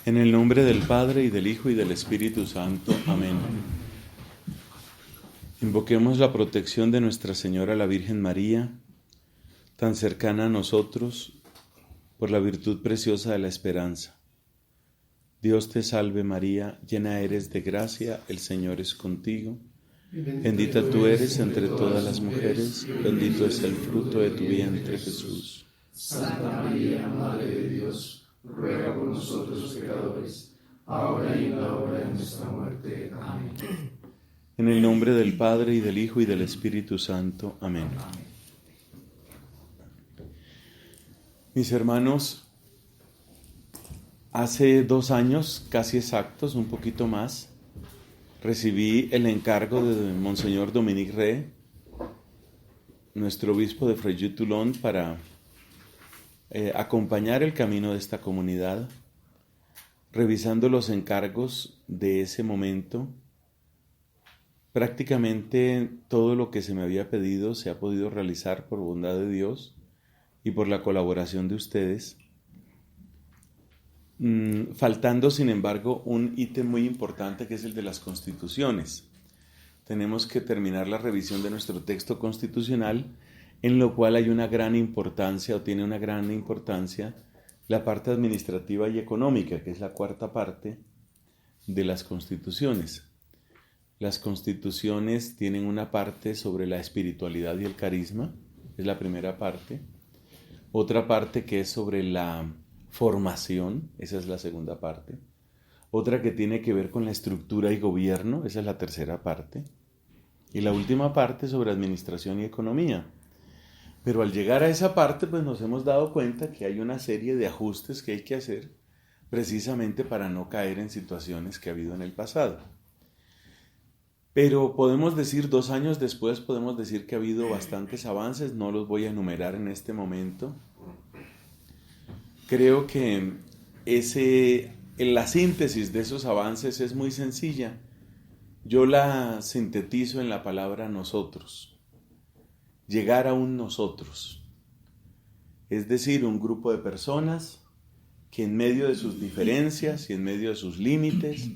En el nombre del Padre, y del Hijo, y del Espíritu Santo. Amén. Invoquemos la protección de Nuestra Señora la Virgen María, tan cercana a nosotros, por la virtud preciosa de la esperanza. Dios te salve María, llena eres de gracia, el Señor es contigo. Bendita tú eres entre todas las mujeres, bendito es el fruto de tu vientre, Jesús. Santa María, Madre de Dios, ruega por nosotros los pecadores, ahora y en la hora de nuestra muerte. Amén. En el nombre del Padre, y del Hijo, y del Espíritu Santo. Amén. Mis hermanos, hace 2 años, casi exactos, un poquito más, recibí el encargo de Monseñor Dominique Rey, nuestro obispo de Frejus-Toulon, para acompañar el camino de esta comunidad, revisando los encargos de ese momento. Prácticamente todo lo que se me había pedido se ha podido realizar por bondad de Dios y por la colaboración de ustedes. Faltando, sin embargo, un ítem muy importante, que es el de las constituciones. Tenemos que terminar la revisión de nuestro texto constitucional, en lo cual hay una gran importancia, o tiene una gran importancia, la parte administrativa y económica, que es la cuarta parte de las constituciones. Las constituciones tienen una parte sobre la espiritualidad y el carisma, es la primera parte. Otra parte que es sobre la formación, esa es la segunda parte. Otra que tiene que ver con la estructura y gobierno, esa es la tercera parte. Y la última parte sobre administración y economía. Pero al llegar a esa parte, pues nos hemos dado cuenta que hay una serie de ajustes que hay que hacer precisamente para no caer en situaciones que ha habido en el pasado. Pero podemos decir, 2 años después, podemos decir que ha habido bastantes avances, no los voy a enumerar en este momento. Creo que la síntesis de esos avances es muy sencilla. Yo la sintetizo en la palabra nosotros. Llegar a un nosotros. Es decir, un grupo de personas que en medio de sus diferencias y en medio de sus límites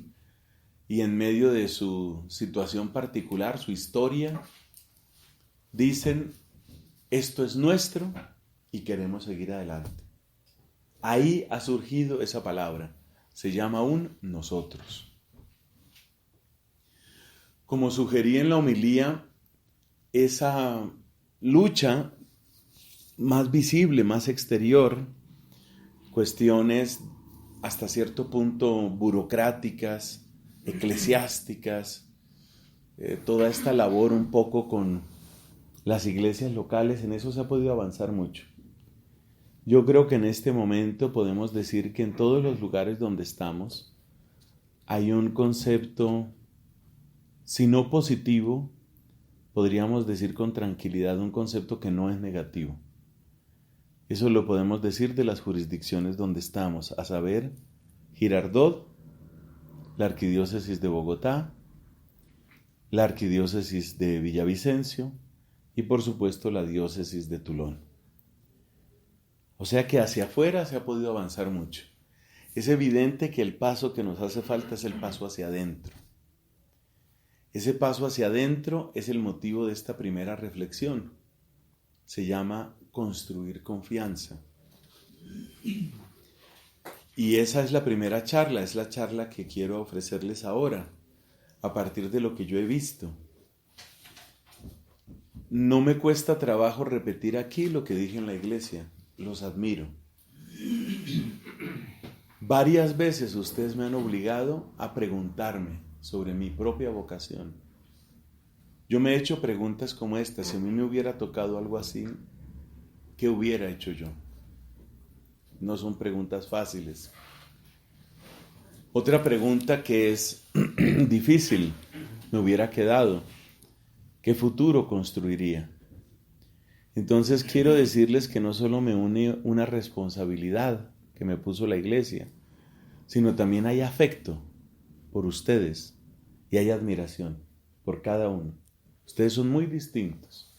y en medio de su situación particular, su historia, dicen, esto es nuestro y queremos seguir adelante. Ahí ha surgido esa palabra, se llama un nosotros. Como sugerí en la homilía, esa lucha más visible, más exterior, cuestiones hasta cierto punto burocráticas, eclesiásticas, toda esta labor un poco con las iglesias locales, en eso se ha podido avanzar mucho. Yo creo que en este momento podemos decir que en todos los lugares donde estamos hay un concepto, si no positivo, podríamos decir con tranquilidad, un concepto que no es negativo. Eso lo podemos decir de las jurisdicciones donde estamos, a saber, Girardot, la Arquidiócesis de Bogotá, la Arquidiócesis de Villavicencio y por supuesto la Diócesis de Toulon. O sea que hacia afuera se ha podido avanzar mucho. Es evidente que el paso que nos hace falta es el paso hacia adentro. Ese paso hacia adentro es el motivo de esta primera reflexión. Se llama construir confianza. Y esa es la primera charla, es la charla que quiero ofrecerles ahora, a partir de lo que yo he visto. No me cuesta trabajo repetir aquí lo que dije en la iglesia, los admiro. Varias veces ustedes me han obligado a preguntarme sobre mi propia vocación. Yo me he hecho preguntas como esta, si a mí me hubiera tocado algo así, ¿qué hubiera hecho yo? No son preguntas fáciles. Otra pregunta que es difícil, me hubiera quedado, ¿qué futuro construiría? Entonces quiero decirles que no solo me une una responsabilidad que me puso la iglesia, sino también hay afecto por ustedes y hay admiración por cada uno. Ustedes son muy distintos.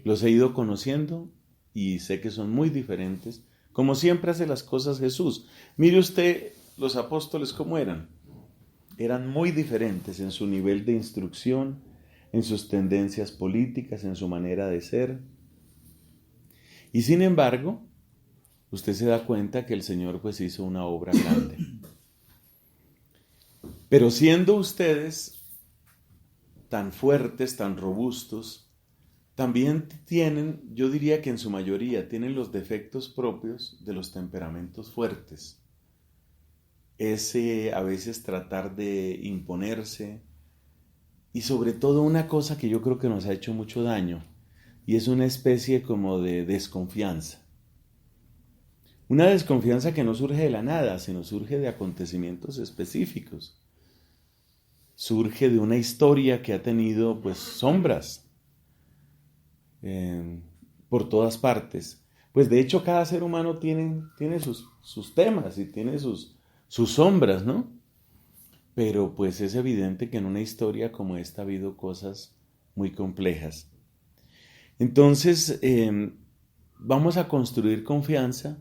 Los he ido conociendo y sé que son muy diferentes. Como siempre hace las cosas Jesús. Mire usted los apóstoles cómo eran. Eran muy diferentes en su nivel de instrucción, en sus tendencias políticas, en su manera de ser. Y sin embargo, usted se da cuenta que el Señor pues hizo una obra grande. Pero siendo ustedes tan fuertes, tan robustos, también tienen, yo diría que en su mayoría, tienen los defectos propios de los temperamentos fuertes. Ese a veces tratar de imponerse, y sobre todo una cosa que yo creo que nos ha hecho mucho daño, y es una especie como de desconfianza. Una desconfianza que no surge de la nada, sino surge de acontecimientos específicos. Surge de una historia que ha tenido pues sombras por todas partes. Pues de hecho cada ser humano tiene sus temas y tiene sus sombras, ¿no? Pero pues es evidente que en una historia como esta ha habido cosas muy complejas. Entonces vamos a construir confianza,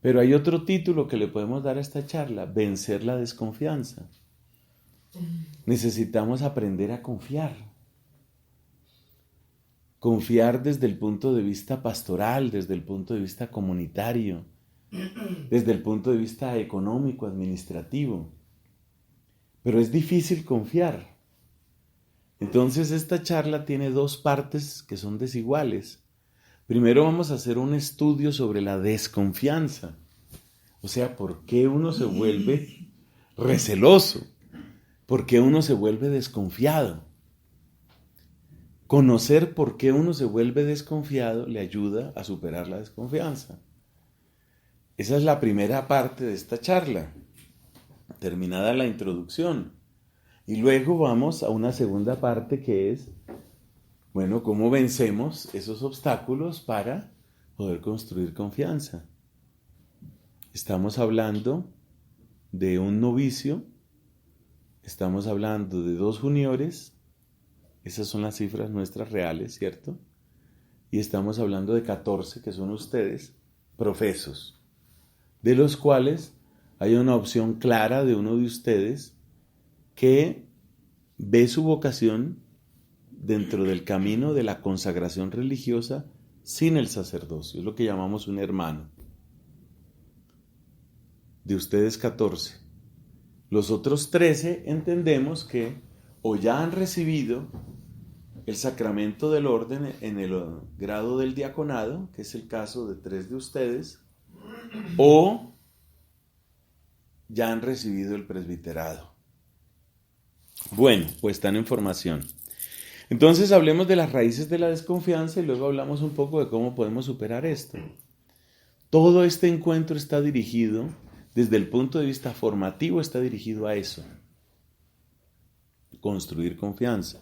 pero hay otro título que le podemos dar a esta charla: vencer la desconfianza. Necesitamos aprender a confiar. Confiar desde el punto de vista pastoral, desde el punto de vista comunitario, desde el punto de vista económico, administrativo. Pero es difícil confiar. Entonces esta charla tiene dos partes que son desiguales. Primero vamos a hacer un estudio sobre la desconfianza. O sea, ¿por qué uno se vuelve receloso? ¿Por qué uno se vuelve desconfiado? Conocer por qué uno se vuelve desconfiado le ayuda a superar la desconfianza. Esa es la primera parte de esta charla, terminada la introducción. Y luego vamos a una segunda parte que es, bueno, cómo vencemos esos obstáculos para poder construir confianza. Estamos hablando de un novicio, estamos hablando de 2 juniores, esas son las cifras nuestras reales, ¿cierto? Y estamos hablando de 14, que son ustedes, profesos, de los cuales hay una opción clara de uno de ustedes que ve su vocación dentro del camino de la consagración religiosa sin el sacerdocio, es lo que llamamos un hermano. De ustedes 14. Los otros 13 entendemos que o ya han recibido el sacramento del orden en el grado del diaconado, que es el caso de 3 de ustedes, o ya han recibido el presbiterado. Bueno, pues están en formación. Entonces hablemos de las raíces de la desconfianza y luego hablamos un poco de cómo podemos superar esto. Todo este encuentro está dirigido, desde el punto de vista formativo, está dirigido a eso. Construir confianza.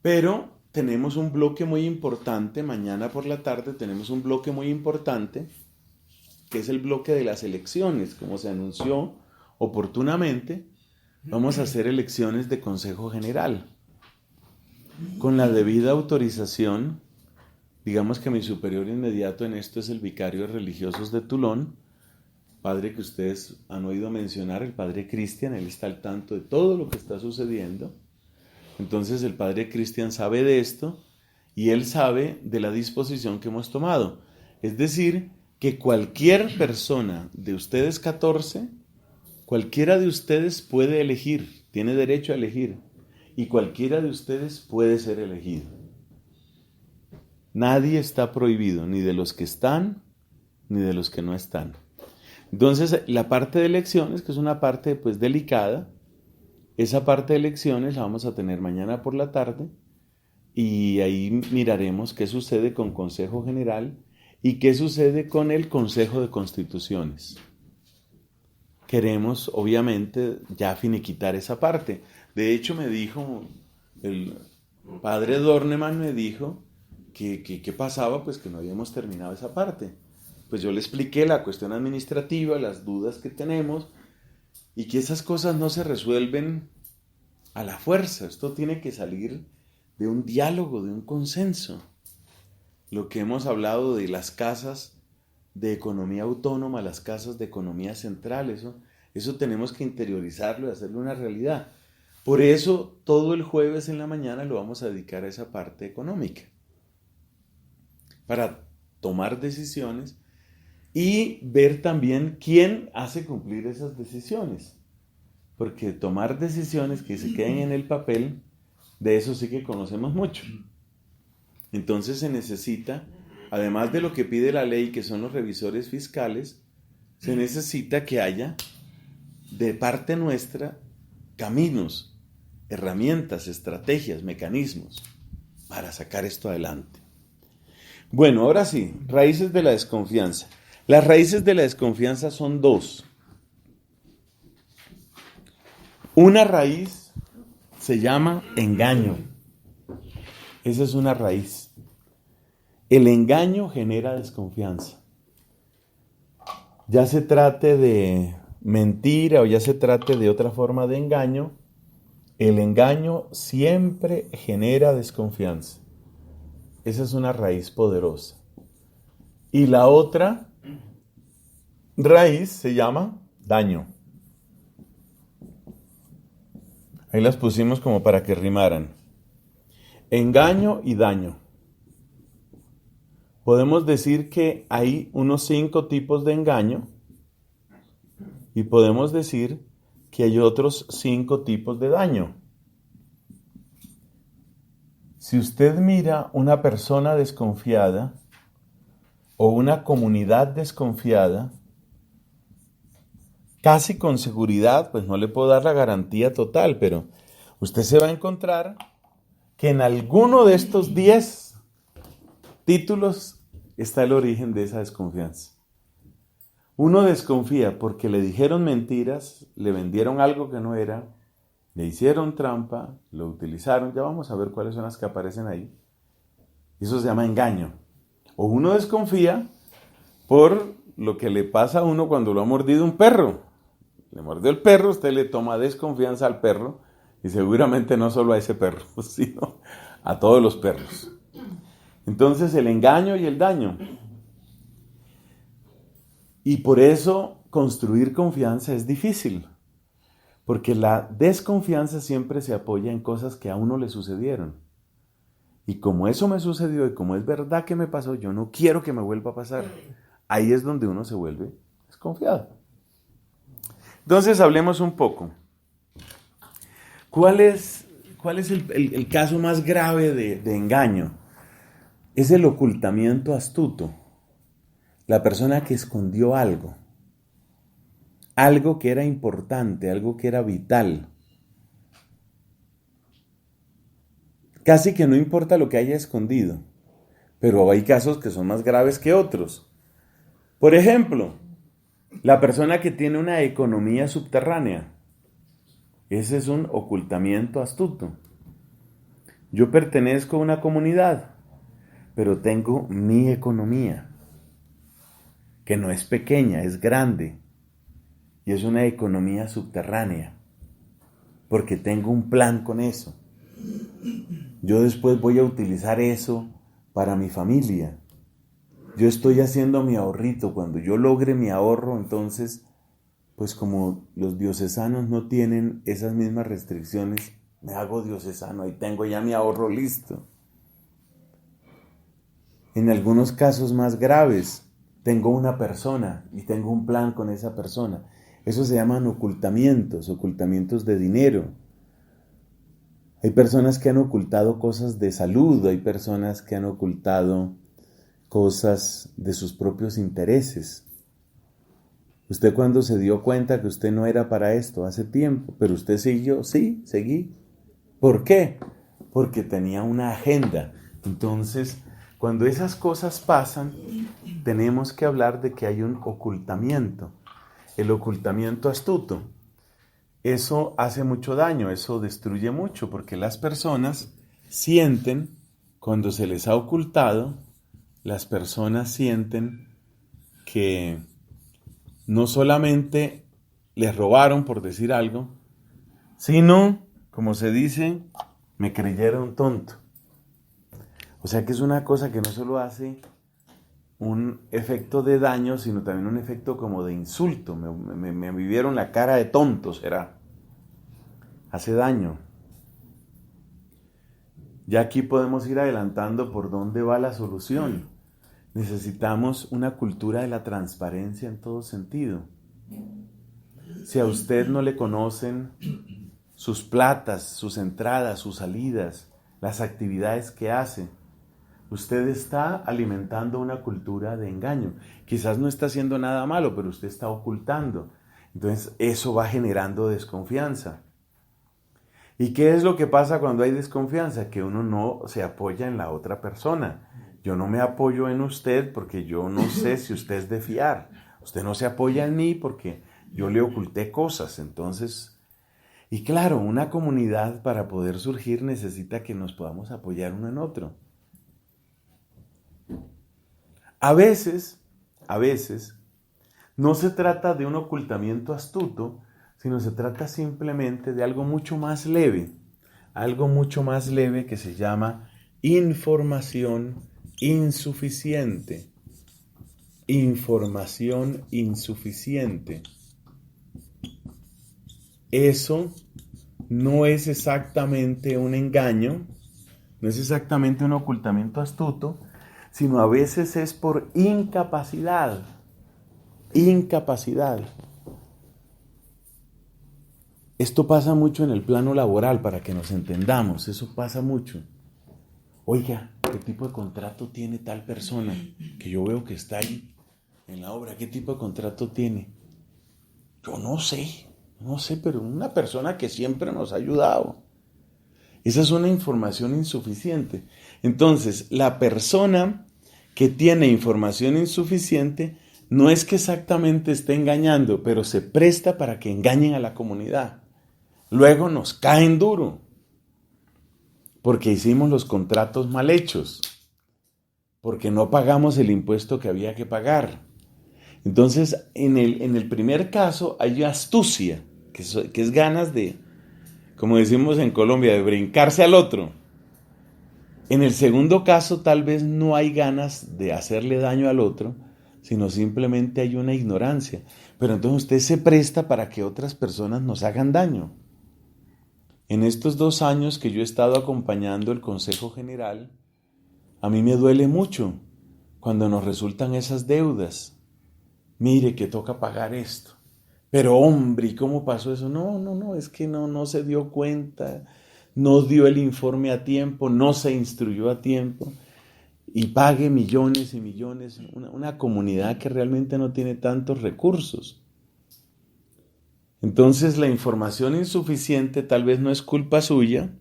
Pero tenemos un bloque muy importante, mañana por la tarde tenemos un bloque muy importante, que es el bloque de las elecciones, como se anunció oportunamente. Vamos a hacer elecciones de Consejo General. Con la debida autorización, digamos que mi superior inmediato en esto es el vicario de religiosos de Toulon, padre que ustedes han oído mencionar, el padre Cristian, él está al tanto de todo lo que está sucediendo. Entonces el padre Cristian sabe de esto y él sabe de la disposición que hemos tomado. Es decir, que cualquier persona de ustedes 14, cualquiera de ustedes puede elegir, tiene derecho a elegir, y cualquiera de ustedes puede ser elegido. Nadie está prohibido, ni de los que están, ni de los que no están. Entonces, la parte de elecciones, que es una parte pues delicada, esa parte de elecciones la vamos a tener mañana por la tarde, y ahí miraremos qué sucede con Consejo General y qué sucede con el Consejo de Constituciones. Queremos, obviamente, ya finiquitar esa parte. De hecho, me dijo, el padre Dorneman me dijo que qué pasaba, pues que no habíamos terminado esa parte. Pues yo le expliqué la cuestión administrativa, las dudas que tenemos, y que esas cosas no se resuelven a la fuerza. Esto tiene que salir de un diálogo, de un consenso. Lo que hemos hablado de las casas de economía autónoma, las casas de economía central. Eso tenemos que interiorizarlo y hacerlo una realidad. Por eso todo el jueves en la mañana lo vamos a dedicar a esa parte económica, para tomar decisiones y ver también quién hace cumplir esas decisiones. Porque tomar decisiones que se queden en el papel, de eso sí que conocemos mucho. Entonces se necesita, además de lo que pide la ley, que son los revisores fiscales, se necesita que haya de parte nuestra caminos, herramientas, estrategias, mecanismos para sacar esto adelante. Bueno, ahora sí, raíces de la desconfianza. Las raíces de la desconfianza son dos. Una raíz se llama engaño. Esa es una raíz. El engaño genera desconfianza. Ya se trate de mentira o ya se trate de otra forma de engaño, el engaño siempre genera desconfianza. Esa es una raíz poderosa. Y la otra raíz se llama daño. Ahí las pusimos como para que rimaran. Engaño y daño. Podemos decir que hay unos 5 tipos de engaño y podemos decir que hay otros 5 tipos de daño. Si usted mira una persona desconfiada o una comunidad desconfiada, casi con seguridad, pues no le puedo dar la garantía total, pero usted se va a encontrar que en alguno de estos 10 títulos está el origen de esa desconfianza. Uno desconfía porque le dijeron mentiras, le vendieron algo que no era, le hicieron trampa, lo utilizaron, ya vamos a ver cuáles son las que aparecen ahí. Eso se llama engaño. O uno desconfía por lo que le pasa a uno cuando lo ha mordido un perro. Le mordió el perro, usted le toma desconfianza al perro y seguramente no solo a ese perro, sino a todos los perros. Entonces el engaño y el daño. Y por eso construir confianza es difícil, porque la desconfianza siempre se apoya en cosas que a uno le sucedieron. Y como eso me sucedió y como es verdad que me pasó, yo no quiero que me vuelva a pasar. Ahí es donde uno se vuelve desconfiado. Entonces hablemos un poco. ¿Cuál es el caso más grave de engaño? Es el ocultamiento astuto. La persona que escondió algo que era importante, algo que era vital. Casi que no importa lo que haya escondido, pero hay casos que son más graves que otros. Por ejemplo, la persona que tiene una economía subterránea. Ese es un ocultamiento astuto. Yo pertenezco a una comunidad, pero tengo mi economía, que no es pequeña, es grande. Y es una economía subterránea, porque tengo un plan con eso. Yo después voy a utilizar eso para mi familia. Yo estoy haciendo mi ahorrito. Cuando yo logre mi ahorro, entonces, pues como los diocesanos no tienen esas mismas restricciones, me hago diocesano, ahí tengo ya mi ahorro listo. En algunos casos más graves, tengo una persona y tengo un plan con esa persona. Eso se llaman ocultamientos de dinero. Hay personas que han ocultado cosas de salud, hay personas que han ocultado cosas de sus propios intereses. Usted cuando se dio cuenta que usted no era para esto hace tiempo, pero usted siguió, sí, seguí. ¿Por qué? Porque tenía una agenda. Entonces, cuando esas cosas pasan, tenemos que hablar de que hay un ocultamiento. El ocultamiento astuto. Eso hace mucho daño, eso destruye mucho, porque las personas sienten, cuando se les ha ocultado, las personas sienten que no solamente les robaron, por decir algo, sino, como se dice, me creyeron tonto. O sea que es una cosa que no solo hace un efecto de daño, sino también un efecto como de insulto. Me vivieron la cara de tonto, será. Hace daño. Ya aquí podemos ir adelantando por dónde va la solución. Necesitamos una cultura de la transparencia en todo sentido. Si a usted no le conocen sus platas, sus entradas, sus salidas, las actividades que hace, usted está alimentando una cultura de engaño. Quizás no está haciendo nada malo, pero usted está ocultando. Entonces eso va generando desconfianza. ¿Y qué es lo que pasa cuando hay desconfianza? Que uno no se apoya en la otra persona. Yo no me apoyo en usted porque yo no sé si usted es de fiar. Usted no se apoya en mí porque yo le oculté cosas. Entonces, y claro, una comunidad para poder surgir necesita que nos podamos apoyar uno en otro. A veces, no se trata de un ocultamiento astuto, sino se trata simplemente de algo mucho más leve que se llama información insuficiente. Información insuficiente. Eso no es exactamente un engaño, no es exactamente un ocultamiento astuto, sino a veces es por incapacidad. Incapacidad. Esto pasa mucho en el plano laboral, para que nos entendamos, eso pasa mucho. Oiga, ¿qué tipo de contrato tiene tal persona? Que yo veo que está ahí en la obra, ¿qué tipo de contrato tiene? Yo no sé, pero una persona que siempre nos ha ayudado. Esa es una información insuficiente. Entonces, la persona que tiene información insuficiente no es que exactamente esté engañando, pero se presta para que engañen a la comunidad. Luego nos caen duro, porque hicimos los contratos mal hechos, porque no pagamos el impuesto que había que pagar. Entonces, en el primer caso hay astucia, que es ganas de, como decimos en Colombia, de brincarse al otro. En el segundo caso, tal vez no hay ganas de hacerle daño al otro, sino simplemente hay una ignorancia. Pero entonces usted se presta para que otras personas nos hagan daño. En estos 2 años que yo he estado acompañando el Consejo General, a mí me duele mucho cuando nos resultan esas deudas. Mire que toca pagar esto. Pero hombre, ¿y cómo pasó eso? No, es que no se dio cuenta, no dio el informe a tiempo, no se instruyó a tiempo y pague millones y millones. Una comunidad que realmente no tiene tantos recursos. Entonces la información insuficiente tal vez no es culpa suya,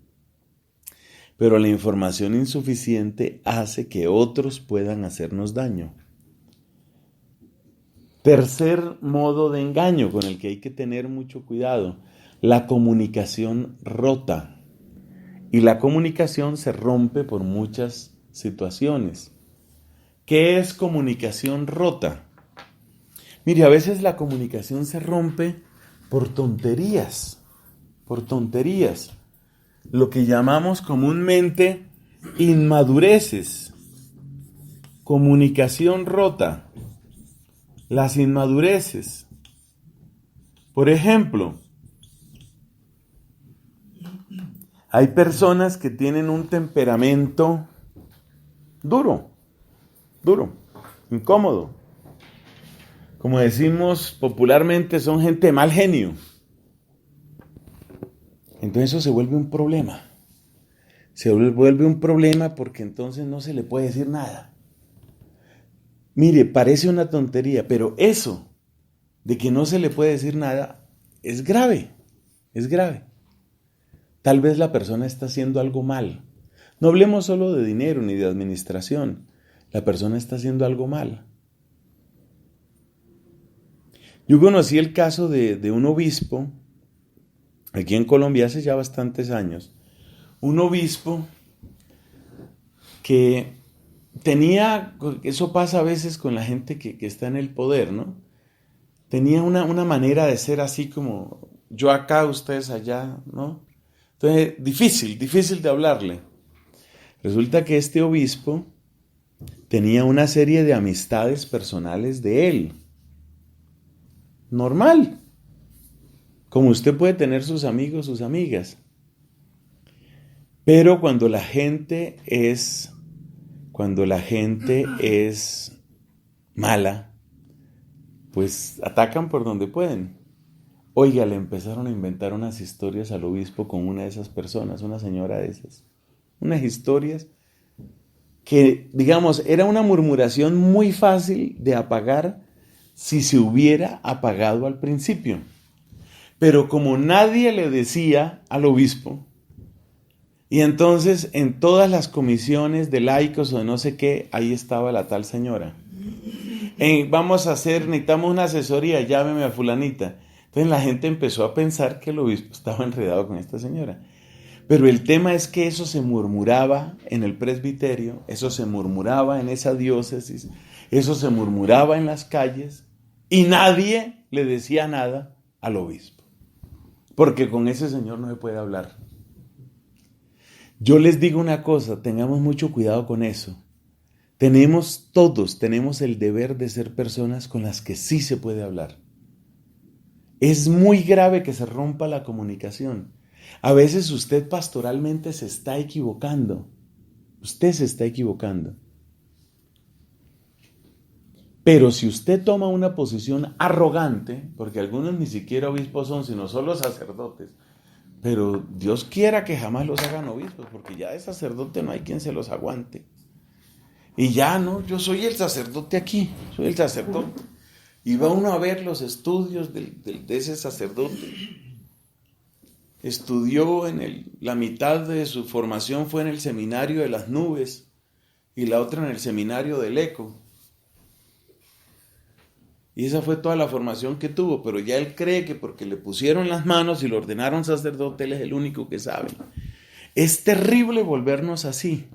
pero la información insuficiente hace que otros puedan hacernos daño. Tercer modo de engaño con el que hay que tener mucho cuidado, la comunicación rota. Y la comunicación se rompe por muchas situaciones. ¿Qué es comunicación rota? Mire, a veces la comunicación se rompe por tonterías, lo que llamamos comúnmente inmadureces. Comunicación rota. Las inmadureces. Por ejemplo, hay personas que tienen un temperamento duro, incómodo. Como decimos popularmente, son gente de mal genio. Entonces eso se vuelve un problema. Se vuelve un problema porque entonces no se le puede decir nada. Mire, parece una tontería, pero eso de que no se le puede decir nada es grave. Tal vez la persona está haciendo algo mal. No hablemos solo de dinero ni de administración. La persona está haciendo algo mal. Yo conocí el caso de un obispo, aquí en Colombia hace ya bastantes años, un obispo que tenía, eso pasa a veces con la gente que está en el poder, ¿no? Tenía una manera de ser así como yo acá, ustedes allá, ¿no? Entonces, difícil de hablarle. Resulta que este obispo tenía una serie de amistades personales de él. Normal. Como usted puede tener sus amigos, sus amigas. Pero cuando la gente es mala, pues atacan por donde pueden. Oiga, le empezaron a inventar unas historias al obispo con una de esas personas, una señora de esas. Unas historias que, digamos, era una murmuración muy fácil de apagar si se hubiera apagado al principio. Pero como nadie le decía al obispo, y entonces en todas las comisiones de laicos o de no sé qué, ahí estaba la tal señora. Necesitamos una asesoría, llámeme a fulanita. Entonces la gente empezó a pensar que el obispo estaba enredado con esta señora. Pero el tema es que eso se murmuraba en el presbiterio, eso se murmuraba en esa diócesis, eso se murmuraba en las calles y nadie le decía nada al obispo. Porque con ese señor no se puede hablar. Yo les digo una cosa, tengamos mucho cuidado con eso. Todos tenemos el deber de ser personas con las que sí se puede hablar. Es muy grave que se rompa la comunicación. A veces usted pastoralmente se está equivocando. Usted se está equivocando. Pero si usted toma una posición arrogante, porque algunos ni siquiera obispos son, sino solo sacerdotes, pero Dios quiera que jamás los hagan obispos, porque ya de sacerdote no hay quien se los aguante. Y ya no, yo soy el sacerdote aquí, soy el sacerdote. Y va uno a ver los estudios de ese sacerdote. Estudió la mitad de su formación fue en el seminario de las nubes y la otra en el seminario del eco. Y esa fue toda la formación que tuvo, pero ya él cree que porque le pusieron las manos y lo ordenaron sacerdote, él es el único que sabe. Es terrible volvernos así,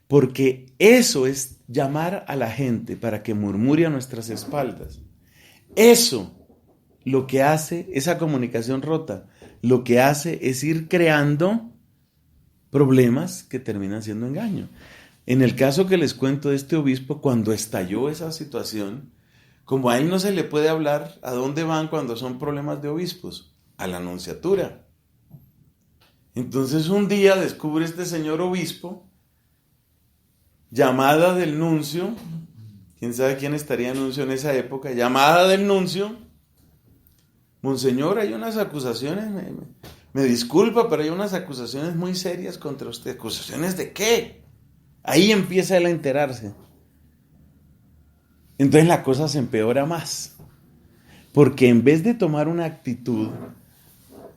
porque eso es llamar a la gente para que murmure a nuestras espaldas. Eso, lo que hace, esa comunicación rota, lo que hace es ir creando problemas que terminan siendo engaño. En el caso que les cuento de este obispo, cuando estalló esa situación, como a él no se le puede hablar, ¿a dónde van cuando son problemas de obispos? A la nunciatura. Entonces un día descubre este señor obispo, llamada del nuncio, quién sabe quién estaría nuncio en esa época, llamada del nuncio, Monseñor, hay unas acusaciones, me disculpa, pero hay unas acusaciones muy serias contra usted. ¿Acusaciones de qué? Ahí empieza él a enterarse. Entonces la cosa se empeora más, porque en vez de tomar una actitud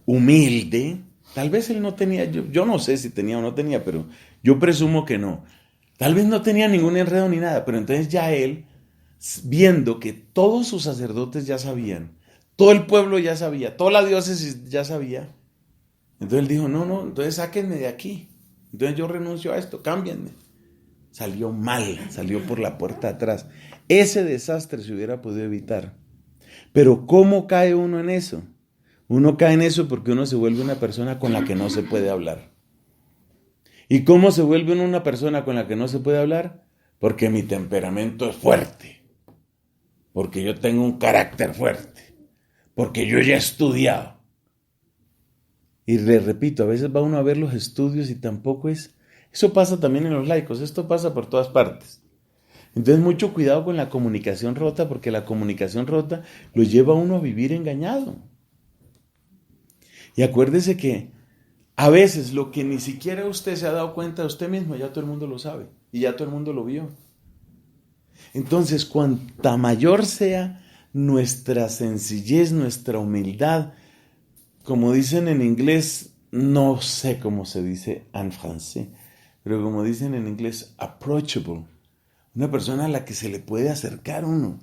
humilde, tal vez él no tenía, yo no sé si tenía o no tenía, pero yo presumo que no. Tal vez no tenía ningún enredo ni nada, pero entonces ya él, viendo que todos sus sacerdotes ya sabían, todo el pueblo ya sabía, toda la diócesis ya sabía, entonces él dijo, no, entonces sáquenme de aquí, entonces yo renuncio a esto, cámbienme. Salió mal, salió por la puerta atrás. Ese desastre se hubiera podido evitar. Pero ¿cómo cae uno en eso? Uno cae en eso porque uno se vuelve una persona con la que no se puede hablar. ¿Y cómo se vuelve uno una persona con la que no se puede hablar? Porque mi temperamento es fuerte. Porque yo tengo un carácter fuerte. Porque yo ya he estudiado. Y le repito, a veces va uno a ver los estudios y tampoco es... Eso pasa también en los laicos, esto pasa por todas partes. Entonces mucho cuidado con la comunicación rota, porque la comunicación rota lo lleva a uno a vivir engañado. Y acuérdese que a veces lo que ni siquiera usted se ha dado cuenta de usted mismo, ya todo el mundo lo sabe y ya todo el mundo lo vio. Entonces, cuanta mayor sea nuestra sencillez, nuestra humildad, como dicen en inglés, no sé cómo se dice en francés, pero como dicen en inglés, approachable, una persona a la que se le puede acercar uno.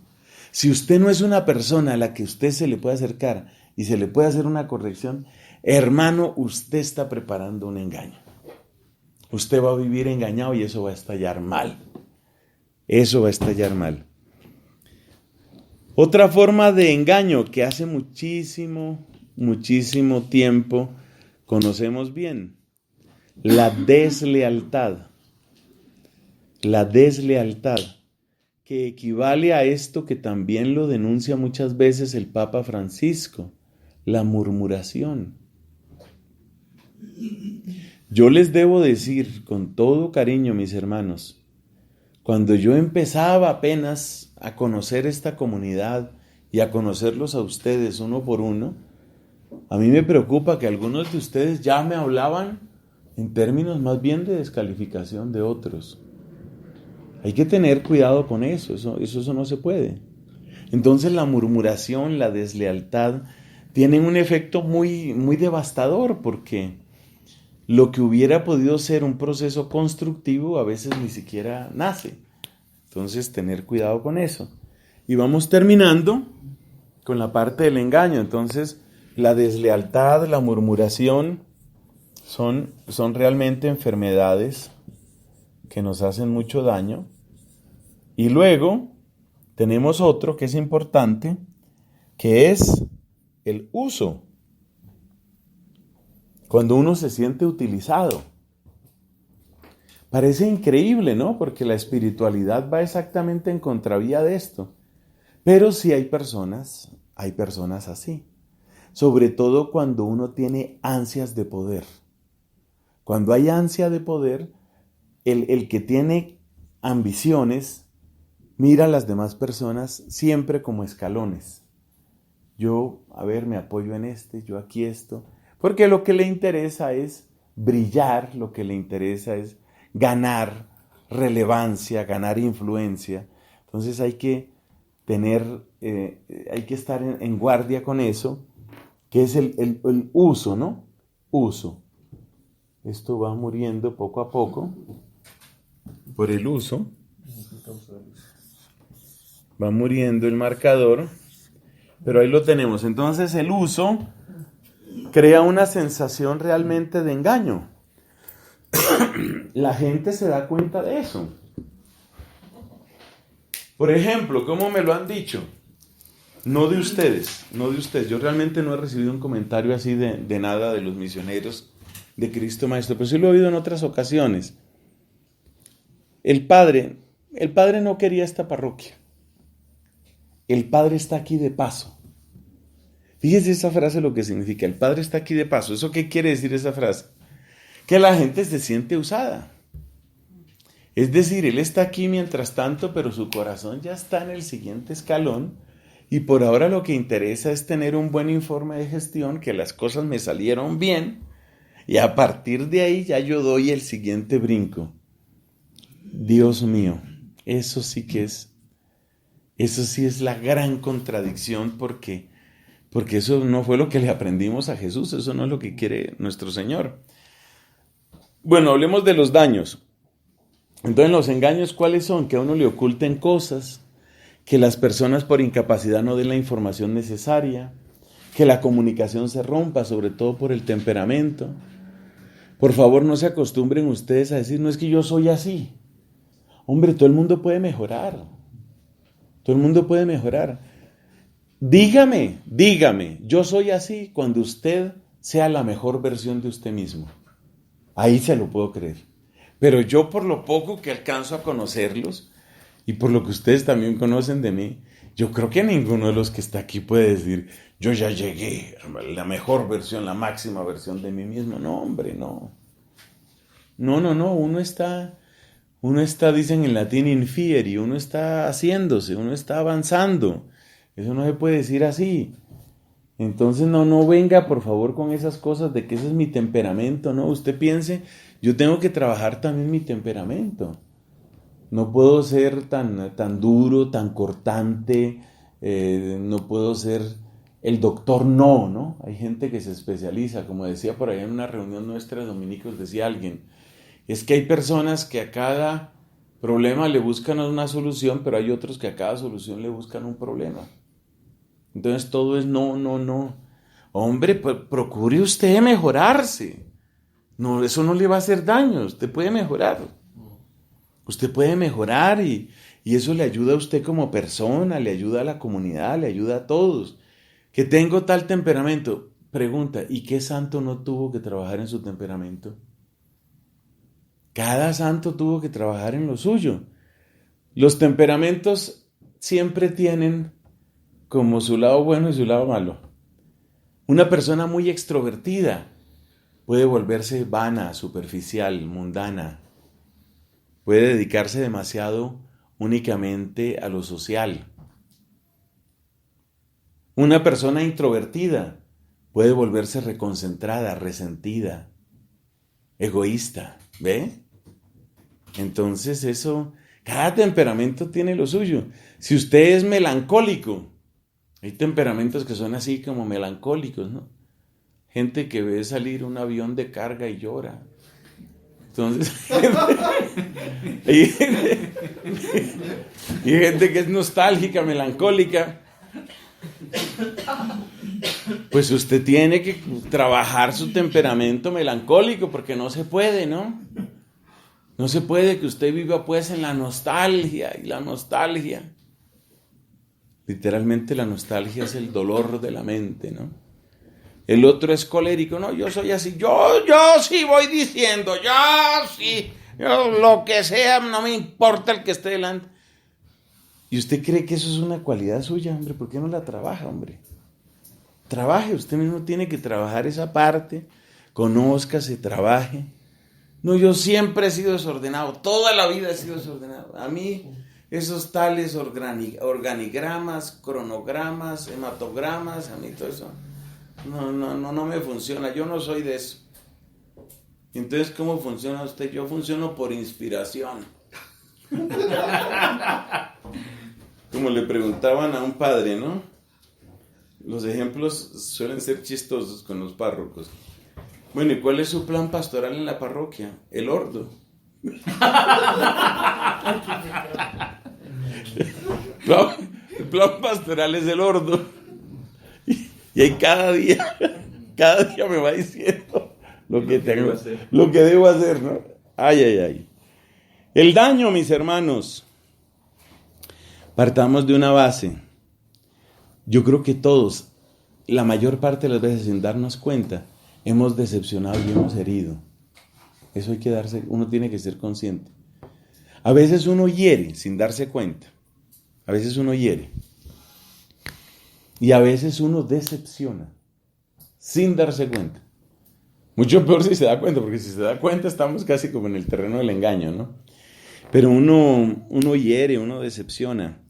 Si usted no es una persona a la que usted se le puede acercar y se le puede hacer una corrección, hermano, usted está preparando un engaño. Usted va a vivir engañado y eso va a estallar mal. Eso va a estallar mal. Otra forma de engaño que hace muchísimo tiempo conocemos bien, la deslealtad. la deslealtad, que equivale a esto que también lo denuncia muchas veces el Papa Francisco, la murmuración. Yo les debo decir con todo cariño, mis hermanos, cuando yo empezaba apenas a conocer esta comunidad y a conocerlos a ustedes uno por uno, a mí me preocupa que algunos de ustedes ya me hablaban en términos más bien de descalificación de otros. Hay que tener cuidado con eso no se puede. Entonces la murmuración, la deslealtad, tienen un efecto muy, muy devastador, porque lo que hubiera podido ser un proceso constructivo a veces ni siquiera nace. Entonces tener cuidado con eso. Y vamos terminando con la parte del engaño. Entonces la deslealtad, la murmuración son realmente enfermedades que nos hacen mucho daño. Y luego tenemos otro que es importante, que es el uso. Cuando uno se siente utilizado. Parece increíble, ¿no? Porque la espiritualidad va exactamente en contravía de esto. Pero sí hay personas así. Sobre todo cuando uno tiene ansias de poder. Cuando hay ansia de poder, el que tiene ambiciones mira a las demás personas siempre como escalones. Yo, me apoyo en yo aquí esto. Porque lo que le interesa es brillar, lo que le interesa es ganar relevancia, ganar influencia. Entonces hay que estar en guardia con eso, que es el uso, ¿no? Uso. Esto va muriendo poco a poco por el uso. Va muriendo el marcador, pero ahí lo tenemos. Entonces el uso crea una sensación realmente de engaño. La gente se da cuenta de eso. Por ejemplo, ¿cómo me lo han dicho? No de ustedes. Yo realmente no he recibido un comentario así de nada de los misioneros de Cristo Maestro, pero sí lo he oído en otras ocasiones. El padre no quería esta parroquia. El padre está aquí de paso. Fíjese esa frase lo que significa. El padre está aquí de paso. ¿Eso qué quiere decir esa frase? Que la gente se siente usada. Es decir, él está aquí mientras tanto, pero su corazón ya está en el siguiente escalón, y por ahora lo que interesa es tener un buen informe de gestión, que las cosas me salieron bien, y a partir de ahí ya yo doy el siguiente brinco. Dios mío, eso sí es la gran contradicción, porque eso no fue lo que le aprendimos a Jesús, eso no es lo que quiere nuestro Señor. Bueno, hablemos de los daños. Entonces, los engaños, ¿cuáles son? Que a uno le oculten cosas, que las personas por incapacidad no den la información necesaria, que la comunicación se rompa, sobre todo por el temperamento. Por favor, no se acostumbren ustedes a decir, no es que yo soy así. Hombre, todo el mundo puede mejorar. Todo el mundo puede mejorar. Dígame, yo soy así cuando usted sea la mejor versión de usted mismo. Ahí se lo puedo creer. Pero yo, por lo poco que alcanzo a conocerlos y por lo que ustedes también conocen de mí, yo creo que ninguno de los que está aquí puede decir, yo ya llegué a la mejor versión, la máxima versión de mí mismo. No, hombre, no. No, uno está, dicen en latín, in fieri, uno está haciéndose, uno está avanzando. Eso no se puede decir así. Entonces no venga por favor con esas cosas de que ese es mi temperamento, no, usted piense, yo tengo que trabajar también mi temperamento. No puedo ser tan duro, tan cortante, no puedo ser el doctor no. Hay gente que se especializa, como decía por ahí en una reunión nuestra de dominicos, decía alguien, es que hay personas que a cada problema le buscan una solución, pero hay otros que a cada solución le buscan un problema. Entonces todo es no. Hombre, procure usted mejorarse. No, eso no le va a hacer daño. Usted puede mejorar. Usted puede mejorar y eso le ayuda a usted como persona, le ayuda a la comunidad, le ayuda a todos. Que tengo tal temperamento. Pregunta, ¿y qué santo no tuvo que trabajar en su temperamento? Cada santo tuvo que trabajar en lo suyo. Los temperamentos siempre tienen como su lado bueno y su lado malo. Una persona muy extrovertida puede volverse vana, superficial, mundana. Puede dedicarse demasiado únicamente a lo social. Una persona introvertida puede volverse reconcentrada, resentida, egoísta. ¿Ve? Entonces cada temperamento tiene lo suyo. Si usted es melancólico, hay temperamentos que son así como melancólicos, ¿no? Gente que ve salir un avión de carga y llora. Entonces, hay gente que es nostálgica, melancólica. Pues usted tiene que trabajar su temperamento melancólico porque no se puede, ¿no? No se puede que usted viva pues en la nostalgia y la nostalgia. Literalmente la nostalgia es el dolor de la mente, ¿no? El otro es colérico, no, yo soy así, yo sí voy diciendo, yo lo que sea, no me importa el que esté delante. ¿Y usted cree que eso es una cualidad suya, hombre? ¿Por qué no la trabaja, hombre? Trabaje, usted mismo tiene que trabajar esa parte, conózcase, trabaje. No, yo siempre he sido desordenado, toda la vida he sido desordenado. A mí esos tales organigramas, cronogramas, hematogramas, a mí todo eso no me funciona, yo no soy de eso. Entonces, ¿cómo funciona usted? Yo funciono por inspiración. Como le preguntaban a un padre, ¿no? Los ejemplos suelen ser chistosos con los párrocos. Bueno, ¿y cuál es su plan pastoral en la parroquia? El ordo. El plan pastoral es el ordo. Y ahí cada día me va diciendo lo que debo hacer, ¿no? Ay. El daño, mis hermanos. Partamos de una base. Yo creo que todos, la mayor parte de las veces sin darnos cuenta, hemos decepcionado y hemos herido. Eso uno tiene que ser consciente. A veces uno hiere sin darse cuenta. A veces uno hiere. Y a veces uno decepciona sin darse cuenta. Mucho peor si se da cuenta, porque si se da cuenta estamos casi como en el terreno del engaño, ¿no? Pero uno hiere, uno decepciona.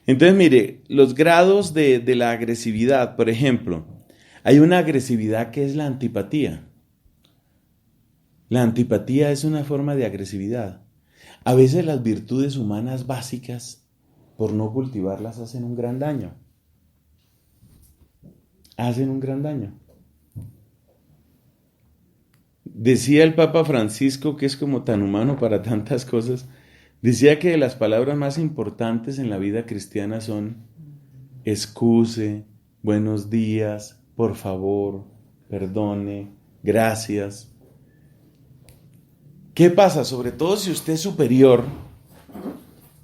Entonces, mire, los grados de la agresividad, por ejemplo, hay una agresividad que es la antipatía. La antipatía es una forma de agresividad. A veces las virtudes humanas básicas, por no cultivarlas, hacen un gran daño. Hacen un gran daño. Decía el Papa Francisco, que es como tan humano para tantas cosas, decía que las palabras más importantes en la vida cristiana son excuse, buenos días, por favor, perdone, gracias. ¿Qué pasa? Sobre todo si usted es superior,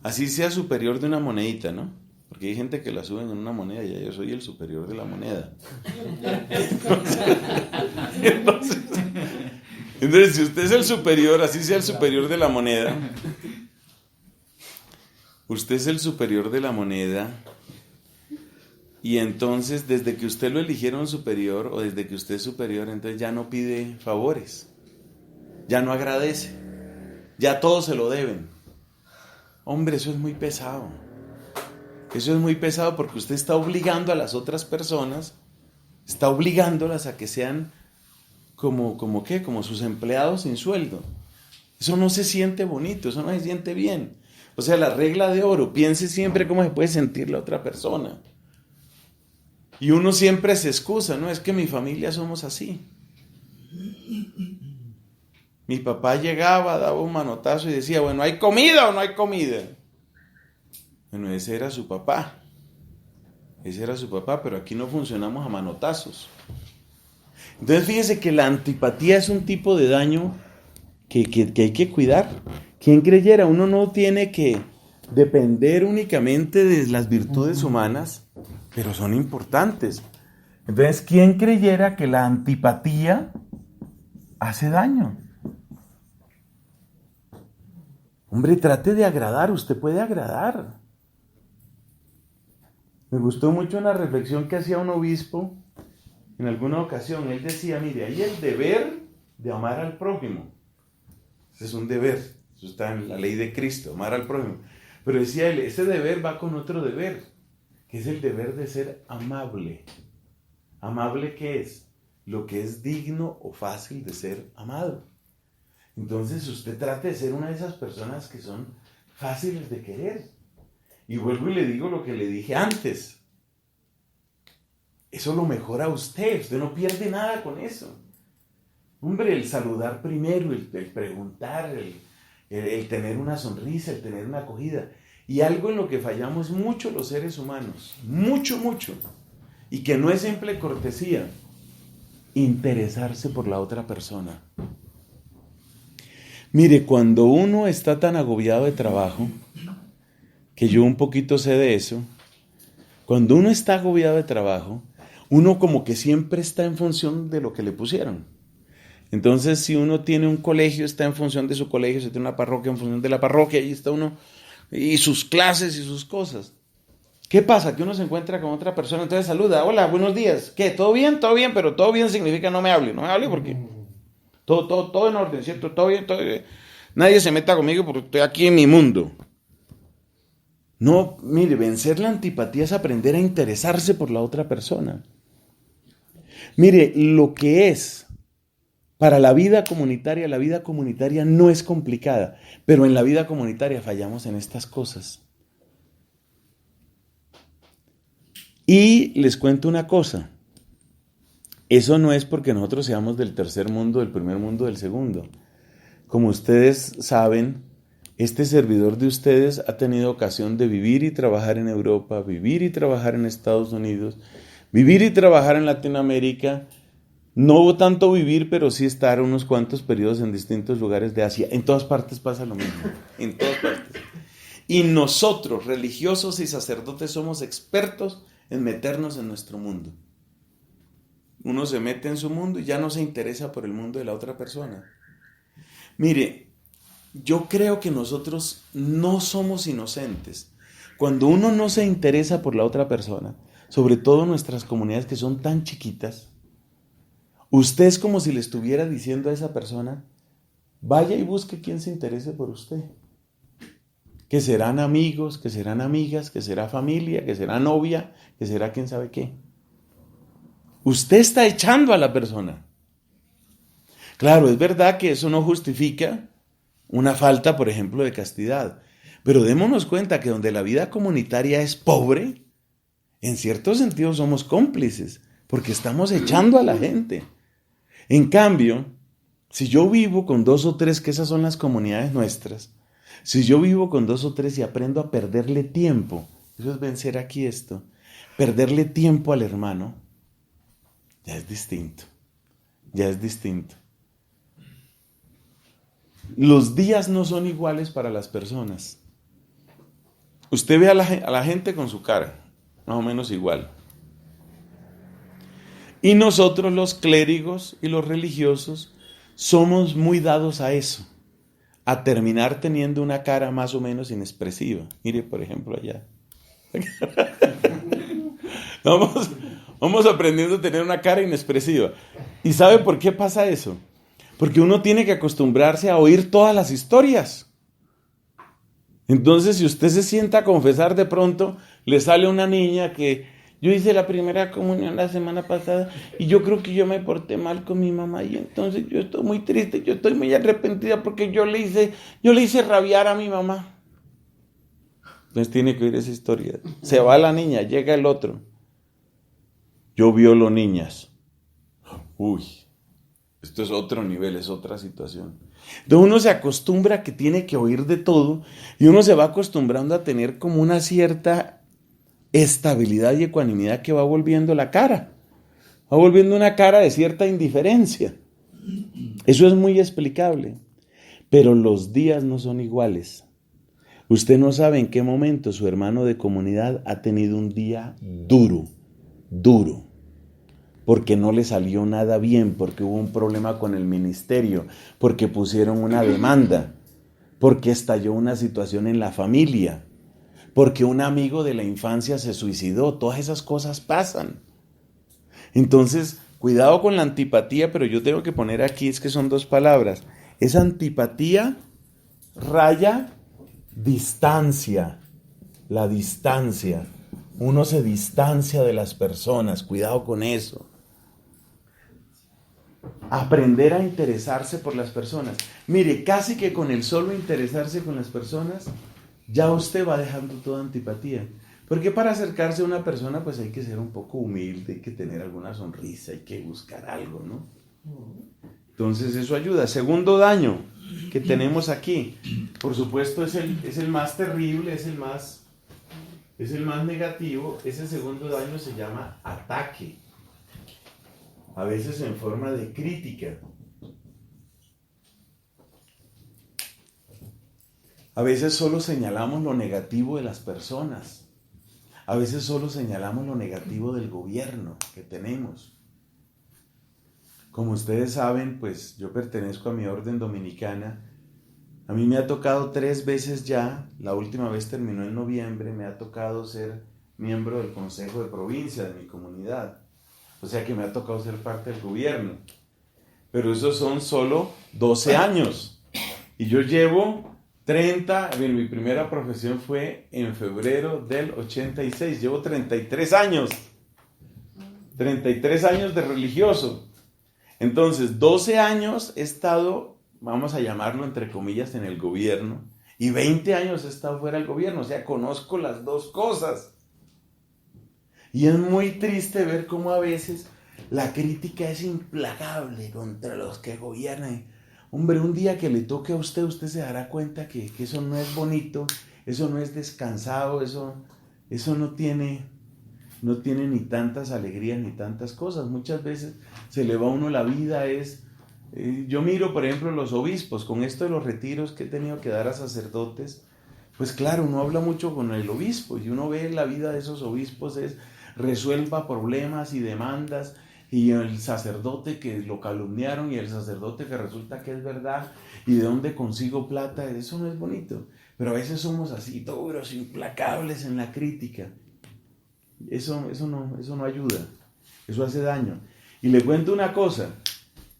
así sea superior de una monedita, ¿no? Porque hay gente que la suben en una moneda y yo soy el superior de la moneda. Entonces, si usted es el superior, así sea el superior de la moneda, usted es el superior de la moneda y entonces desde que usted lo eligieron superior o desde que usted es superior, entonces ya no pide favores, ya no agradece, ya todo se lo deben. Hombre, eso es muy pesado. Eso es muy pesado porque usted está obligando a las otras personas, está obligándolas a que sean como sus empleados sin sueldo. Eso no se siente bonito, eso no se siente bien. O sea, la regla de oro, piense siempre cómo se puede sentir la otra persona. Y uno siempre se excusa, ¿no? Es que mi familia somos así. Mi papá llegaba, daba un manotazo y decía, bueno, ¿hay comida o no hay comida? Bueno, ese era su papá. Ese era su papá, pero aquí no funcionamos a manotazos. Entonces fíjese que la antipatía es un tipo de daño que hay que cuidar. ¿Quién creyera? Uno no tiene que depender únicamente de las virtudes humanas, pero son importantes. Entonces, ¿quién creyera que la antipatía hace daño? Hombre, trate de agradar, usted puede agradar. Me gustó mucho una reflexión que hacía un obispo en alguna ocasión. Él decía, mire, hay el deber de amar al prójimo. Ese es un deber, eso está en la ley de Cristo, amar al prójimo. Pero decía él, ese deber va con otro deber, que es el deber de ser amable. ¿Amable qué es? Lo que es digno o fácil de ser amado. Entonces usted trate de ser una de esas personas que son fáciles de querer. Y vuelvo y le digo lo que le dije antes. Eso lo mejora a usted no pierde nada con eso. Hombre, el saludar primero, el preguntar, el tener una sonrisa, el tener una acogida. Y algo en lo que fallamos mucho los seres humanos, mucho, y que no es simple cortesía, interesarse por la otra persona. Mire, cuando uno está tan agobiado de trabajo, que yo un poquito sé de eso, cuando uno está agobiado de trabajo, uno como que siempre está en función de lo que le pusieron. Entonces, si uno tiene un colegio, está en función de su colegio, si tiene una parroquia, en función de la parroquia, ahí está uno, y sus clases y sus cosas. ¿Qué pasa? Que uno se encuentra con otra persona, entonces saluda, hola, buenos días, ¿qué? ¿Todo bien? Todo bien, pero todo bien significa no me hable porque todo en orden, ¿cierto? Todo bien. Nadie se meta conmigo porque estoy aquí en mi mundo. No, mire, vencer la antipatía es aprender a interesarse por la otra persona. Mire, lo que es para la vida comunitaria no es complicada, pero en la vida comunitaria fallamos en estas cosas. Y les cuento una cosa, eso no es porque nosotros seamos del tercer mundo, del primer mundo, del segundo. Como ustedes saben, este servidor de ustedes ha tenido ocasión de vivir y trabajar en Europa, vivir y trabajar en Estados Unidos, vivir y trabajar en Latinoamérica. No tanto vivir, pero sí estar unos cuantos periodos en distintos lugares de Asia. En todas partes pasa lo mismo, en todas partes. Y nosotros, religiosos y sacerdotes, somos expertos en meternos en nuestro mundo. Uno se mete en su mundo y ya no se interesa por el mundo de la otra persona. Mire, yo creo que nosotros no somos inocentes. Cuando uno no se interesa por la otra persona, sobre todo nuestras comunidades que son tan chiquitas, usted es como si le estuviera diciendo a esa persona, vaya y busque quien se interese por usted. Que serán amigos, que serán amigas, que será familia, que será novia, que será quién sabe qué. Usted está echando a la persona. Claro, es verdad que eso no justifica una falta, por ejemplo, de castidad. Pero démonos cuenta que donde la vida comunitaria es pobre, en cierto sentido somos cómplices, porque estamos echando a la gente. En cambio, si yo vivo con 2 o 3, que esas son las comunidades nuestras, si yo vivo con 2 o 3 y aprendo a perderle tiempo, eso es vencer aquí esto, perderle tiempo al hermano, ya es distinto, ya es distinto. Los días no son iguales para las personas. Usted ve a la gente con su cara, más o menos igual. Y nosotros los clérigos y los religiosos somos muy dados a eso, a terminar teniendo una cara más o menos inexpresiva. Mire, por ejemplo, allá. Vamos aprendiendo a tener una cara inexpresiva. ¿Y sabe por qué pasa eso? Porque uno tiene que acostumbrarse a oír todas las historias. Entonces, si usted se sienta a confesar de pronto, le sale una niña que yo hice la primera comunión la semana pasada y yo creo que yo me porté mal con mi mamá y entonces yo estoy muy triste, yo estoy muy arrepentida porque yo le hice rabiar a mi mamá. Entonces tiene que oír esa historia. Se va la niña, llega el otro. Yo violo niñas. Uy, esto es otro nivel, es otra situación. Entonces uno se acostumbra a que tiene que oír de todo y uno se va acostumbrando a tener como una cierta estabilidad y ecuanimidad que va volviendo la cara. Va volviendo una cara de cierta indiferencia. Eso es muy explicable. Pero los días no son iguales. Usted no sabe en qué momento su hermano de comunidad ha tenido un día duro, porque no le salió nada bien, porque hubo un problema con el ministerio, porque pusieron una demanda, porque estalló una situación en la familia, porque un amigo de la infancia se suicidó. Todas esas cosas pasan. Entonces, cuidado con la antipatía, pero yo tengo que poner aquí, es que son dos palabras. Esa antipatía raya distancia, la distancia. Uno se distancia de las personas, cuidado con eso. Aprender a interesarse por las personas. Mire, casi que con el solo interesarse con las personas, ya usted va dejando toda antipatía. Porque para acercarse a una persona, pues hay que ser un poco humilde, hay que tener alguna sonrisa, hay que buscar algo, ¿no? Entonces eso ayuda. Segundo daño que tenemos aquí, por supuesto es el más terrible, es el más negativo. Ese segundo daño se llama ataque. A veces en forma de crítica. A veces solo señalamos lo negativo de las personas. A veces solo señalamos lo negativo del gobierno que tenemos. Como ustedes saben, pues yo pertenezco a mi orden dominicana. A mí me ha tocado 3 veces ya, la última vez terminó en noviembre, me ha tocado ser miembro del Consejo de Provincia de mi comunidad. O sea que me ha tocado ser parte del gobierno. Pero esos son solo 12 años. Y yo llevo 30, mi primera profesión fue en febrero del 86. Llevo 33 años. 33 años de religioso. Entonces, 12 años he estado, vamos a llamarlo entre comillas, en el gobierno. Y 20 años he estado fuera del gobierno. O sea, conozco las dos cosas. Y es muy triste ver cómo a veces la crítica es implacable contra los que gobiernan. Hombre, un día que le toque a usted, usted se dará cuenta que eso no es bonito, eso no es descansado, eso no tiene ni tantas alegrías ni tantas cosas. Muchas veces se le va a uno la vida. Yo miro, por ejemplo, los obispos, con esto de los retiros que he tenido que dar a sacerdotes, pues claro, uno habla mucho con el obispo y uno ve la vida de esos obispos resuelva problemas y demandas, y el sacerdote que lo calumniaron y el sacerdote que resulta que es verdad, y de dónde consigo plata. Eso no es bonito. Pero a veces somos así, duros, implacables en la crítica. Eso no ayuda, eso hace daño. Y le cuento una cosa,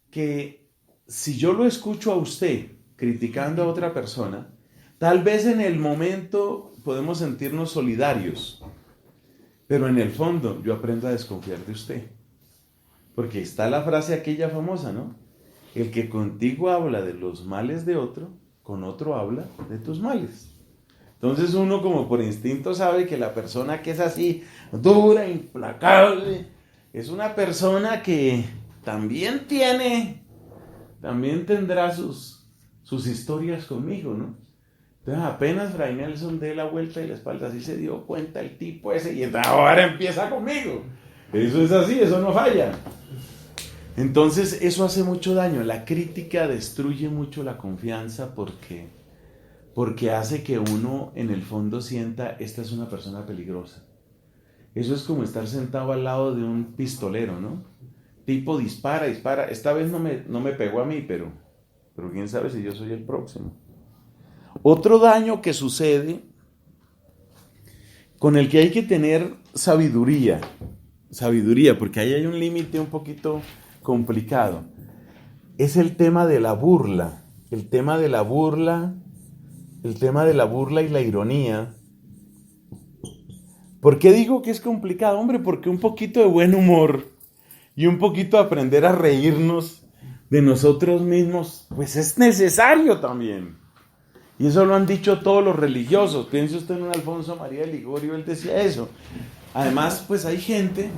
que si yo lo escucho a usted criticando a otra persona, tal vez en el momento podemos sentirnos solidarios, pero en el fondo yo aprendo a desconfiar de usted. Porque está la frase aquella famosa, ¿no? El que contigo habla de los males de otro, con otro habla de tus males. Entonces uno como por instinto sabe que la persona que es así, dura, implacable, es una persona que también tendrá sus historias conmigo, ¿no? Entonces apenas Fray Nelson dé la vuelta y la espalda, así se dio cuenta el tipo ese, y ahora empieza conmigo. Eso es así, eso no falla. Entonces eso hace mucho daño. La crítica destruye mucho la confianza porque hace que uno en el fondo sienta, esta es una persona peligrosa. Eso es como estar sentado al lado de un pistolero, ¿no? Tipo dispara. Esta vez no me pegó a mí, pero quién sabe si yo soy el próximo. Otro daño que sucede, con el que hay que tener sabiduría, porque ahí hay un límite un poquito complicado, es el tema de la burla, y la ironía. ¿Por qué digo que es complicado? Hombre, porque un poquito de buen humor y un poquito aprender a reírnos de nosotros mismos, pues es necesario también. Y eso lo han dicho todos los religiosos. Piense usted en un Alfonso María de Ligorio, él decía eso. Además, pues hay gente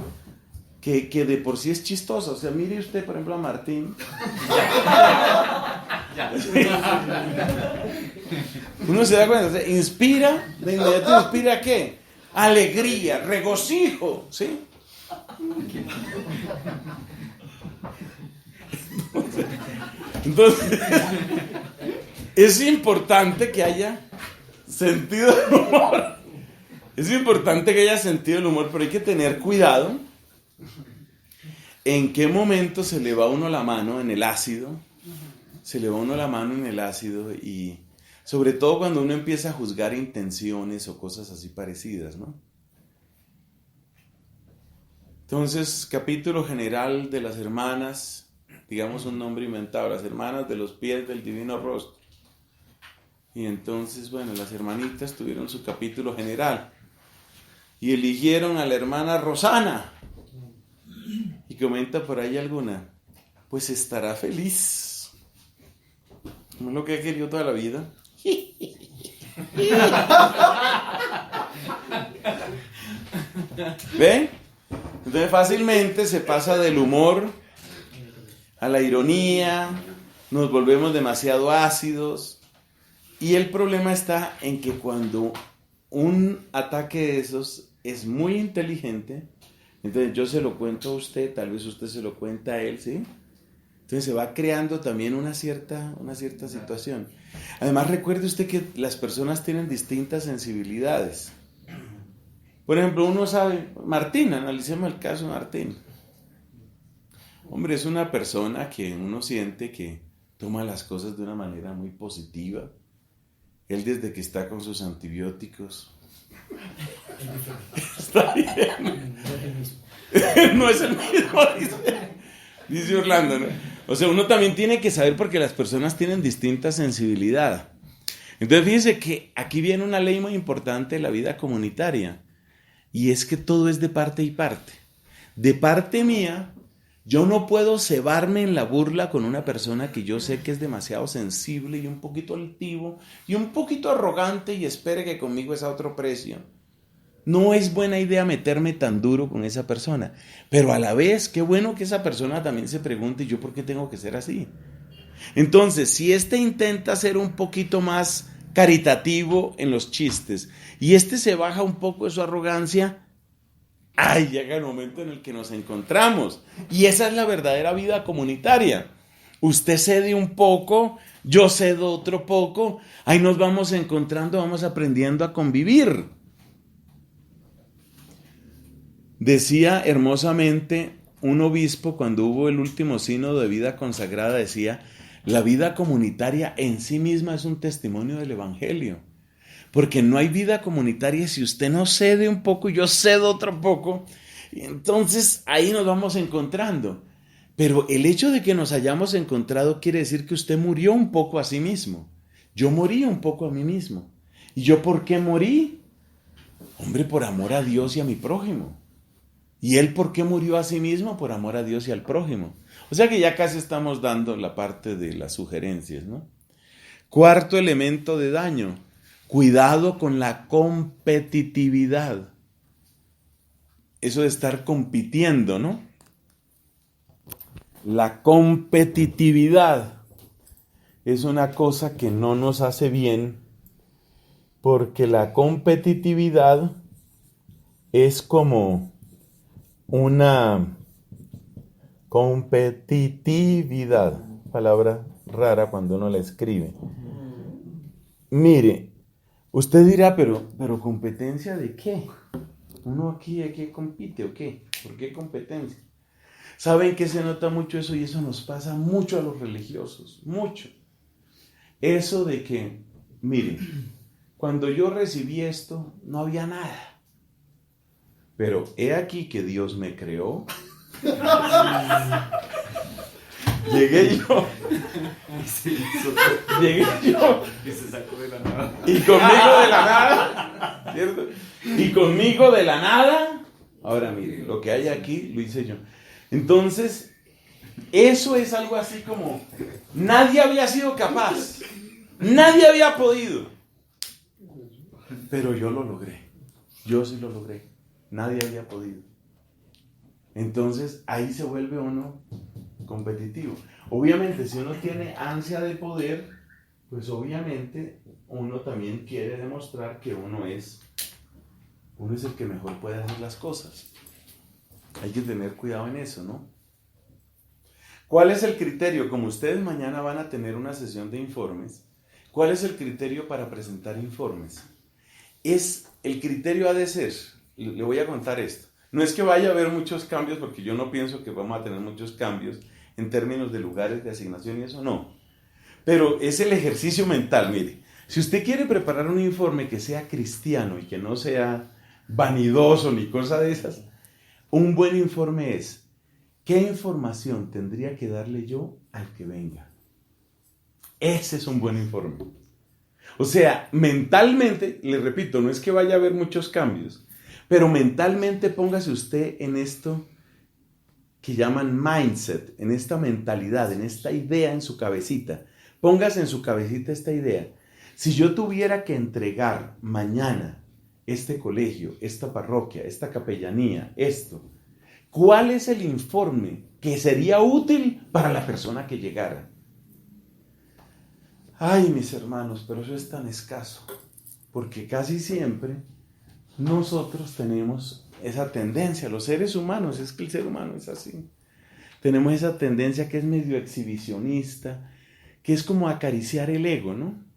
que de por sí es chistosa. O sea, mire usted, por ejemplo, a Martín. Uno se da cuenta, o sea, inspira, de inmediato inspira ¿qué? Alegría, regocijo, ¿sí? Entonces, es importante que haya sentido del humor. Es importante que haya sentido del humor, pero hay que tener cuidado en qué momento se le va a uno la mano en el ácido. Y Sobre todo cuando uno empieza a juzgar intenciones o cosas así parecidas, ¿no? Entonces, capítulo general de las hermanas, digamos un nombre inventado, las hermanas de los pies del divino rostro. Y entonces, bueno, las hermanitas tuvieron su capítulo general y eligieron a la hermana Rosana. Y comenta por ahí alguna, pues estará feliz. ¿No es lo que ha querido toda la vida? ¿Ven? Entonces fácilmente se pasa del humor a la ironía, nos volvemos demasiado ácidos. Y el problema está en que cuando un ataque de esos es muy inteligente, entonces yo se lo cuento a usted, tal vez usted se lo cuenta a él, ¿sí? Entonces se va creando también una cierta situación. Además recuerde usted que las personas tienen distintas sensibilidades. Por ejemplo, uno sabe, Martín, analicemos el caso de Martín. Hombre, es una persona que uno siente que toma las cosas de una manera muy positiva. Él desde que está con sus antibióticos está bien. No es el mismo, dice Orlando, ¿no? O sea, uno también tiene que saber porque las personas tienen distinta sensibilidad. Entonces fíjese que aquí viene una ley muy importante de la vida comunitaria. Y es que todo es de parte y parte. De parte mía, yo no puedo cebarme en la burla con una persona que yo sé que es demasiado sensible y un poquito altivo y un poquito arrogante y espere que conmigo es a otro precio. No es buena idea meterme tan duro con esa persona. Pero a la vez, qué bueno que esa persona también se pregunte, ¿yo por qué tengo que ser así? Entonces, si intenta ser un poquito más caritativo en los chistes y se baja un poco de su arrogancia, llega el momento en el que nos encontramos. Y esa es la verdadera vida comunitaria. Usted cede un poco, yo cedo otro poco, ahí nos vamos encontrando, vamos aprendiendo a convivir. Decía hermosamente un obispo cuando hubo el último sínodo de vida consagrada, decía, la vida comunitaria en sí misma es un testimonio del Evangelio. Porque no hay vida comunitaria si usted no cede un poco, yo cedo otro poco, y entonces ahí nos vamos encontrando. Pero el hecho de que nos hayamos encontrado quiere decir que usted murió un poco a sí mismo. Yo morí un poco a mí mismo. ¿Y yo por qué morí? Hombre, por amor a Dios y a mi prójimo. ¿Y él por qué murió a sí mismo? Por amor a Dios y al prójimo. O sea que ya casi estamos dando la parte de las sugerencias, ¿no? Cuarto elemento de daño. Cuidado con la competitividad. Eso de estar compitiendo, ¿no? La competitividad es una cosa que no nos hace bien, porque la competitividad es como una competitividad, palabra rara cuando uno la escribe. Mire, usted dirá, pero ¿competencia de qué? ¿Uno aquí de qué compite o qué? ¿Por qué competencia? ¿Saben que se nota mucho eso? Y eso nos pasa mucho a los religiosos, mucho. Eso de que, miren, cuando yo recibí esto, no había nada. Pero he aquí que Dios me creó. Llegué yo. Y se sacó de la nada. Y conmigo de la nada. ¿Cierto? Y conmigo de la nada. Ahora miren, lo que hay aquí lo hice yo. Entonces, eso es algo así como, nadie había sido capaz. Nadie había podido. Pero yo lo logré. Yo sí lo logré. Nadie había podido. Entonces, ahí se vuelve uno competitivo. Obviamente, si uno tiene ansia de poder, pues obviamente uno también quiere demostrar que uno es el que mejor puede hacer las cosas. Hay que tener cuidado en eso, ¿no? ¿Cuál es el criterio? Como ustedes mañana van a tener una sesión de informes, ¿cuál es el criterio para presentar informes? El criterio ha de ser, le voy a contar esto, no es que vaya a haber muchos cambios, porque yo no pienso que vamos a tener muchos cambios en términos de lugares de asignación y eso no, pero es el ejercicio mental, mire. Si usted quiere preparar un informe que sea cristiano y que no sea vanidoso ni cosa de esas, un buen informe es: ¿qué información tendría que darle yo al que venga? Ese es un buen informe. O sea, mentalmente, le repito, no es que vaya a haber muchos cambios, pero mentalmente póngase usted en esto que llaman mindset, en esta mentalidad, en esta idea en su cabecita. Póngase en su cabecita esta idea. Si yo tuviera que entregar mañana este colegio, esta parroquia, esta capellanía, esto, ¿cuál es el informe que sería útil para la persona que llegara? Ay, mis hermanos, pero eso es tan escaso, porque casi siempre nosotros tenemos esa tendencia, los seres humanos, es que el ser humano es así. Tenemos esa tendencia que es medio exhibicionista, que es como acariciar el ego, ¿no?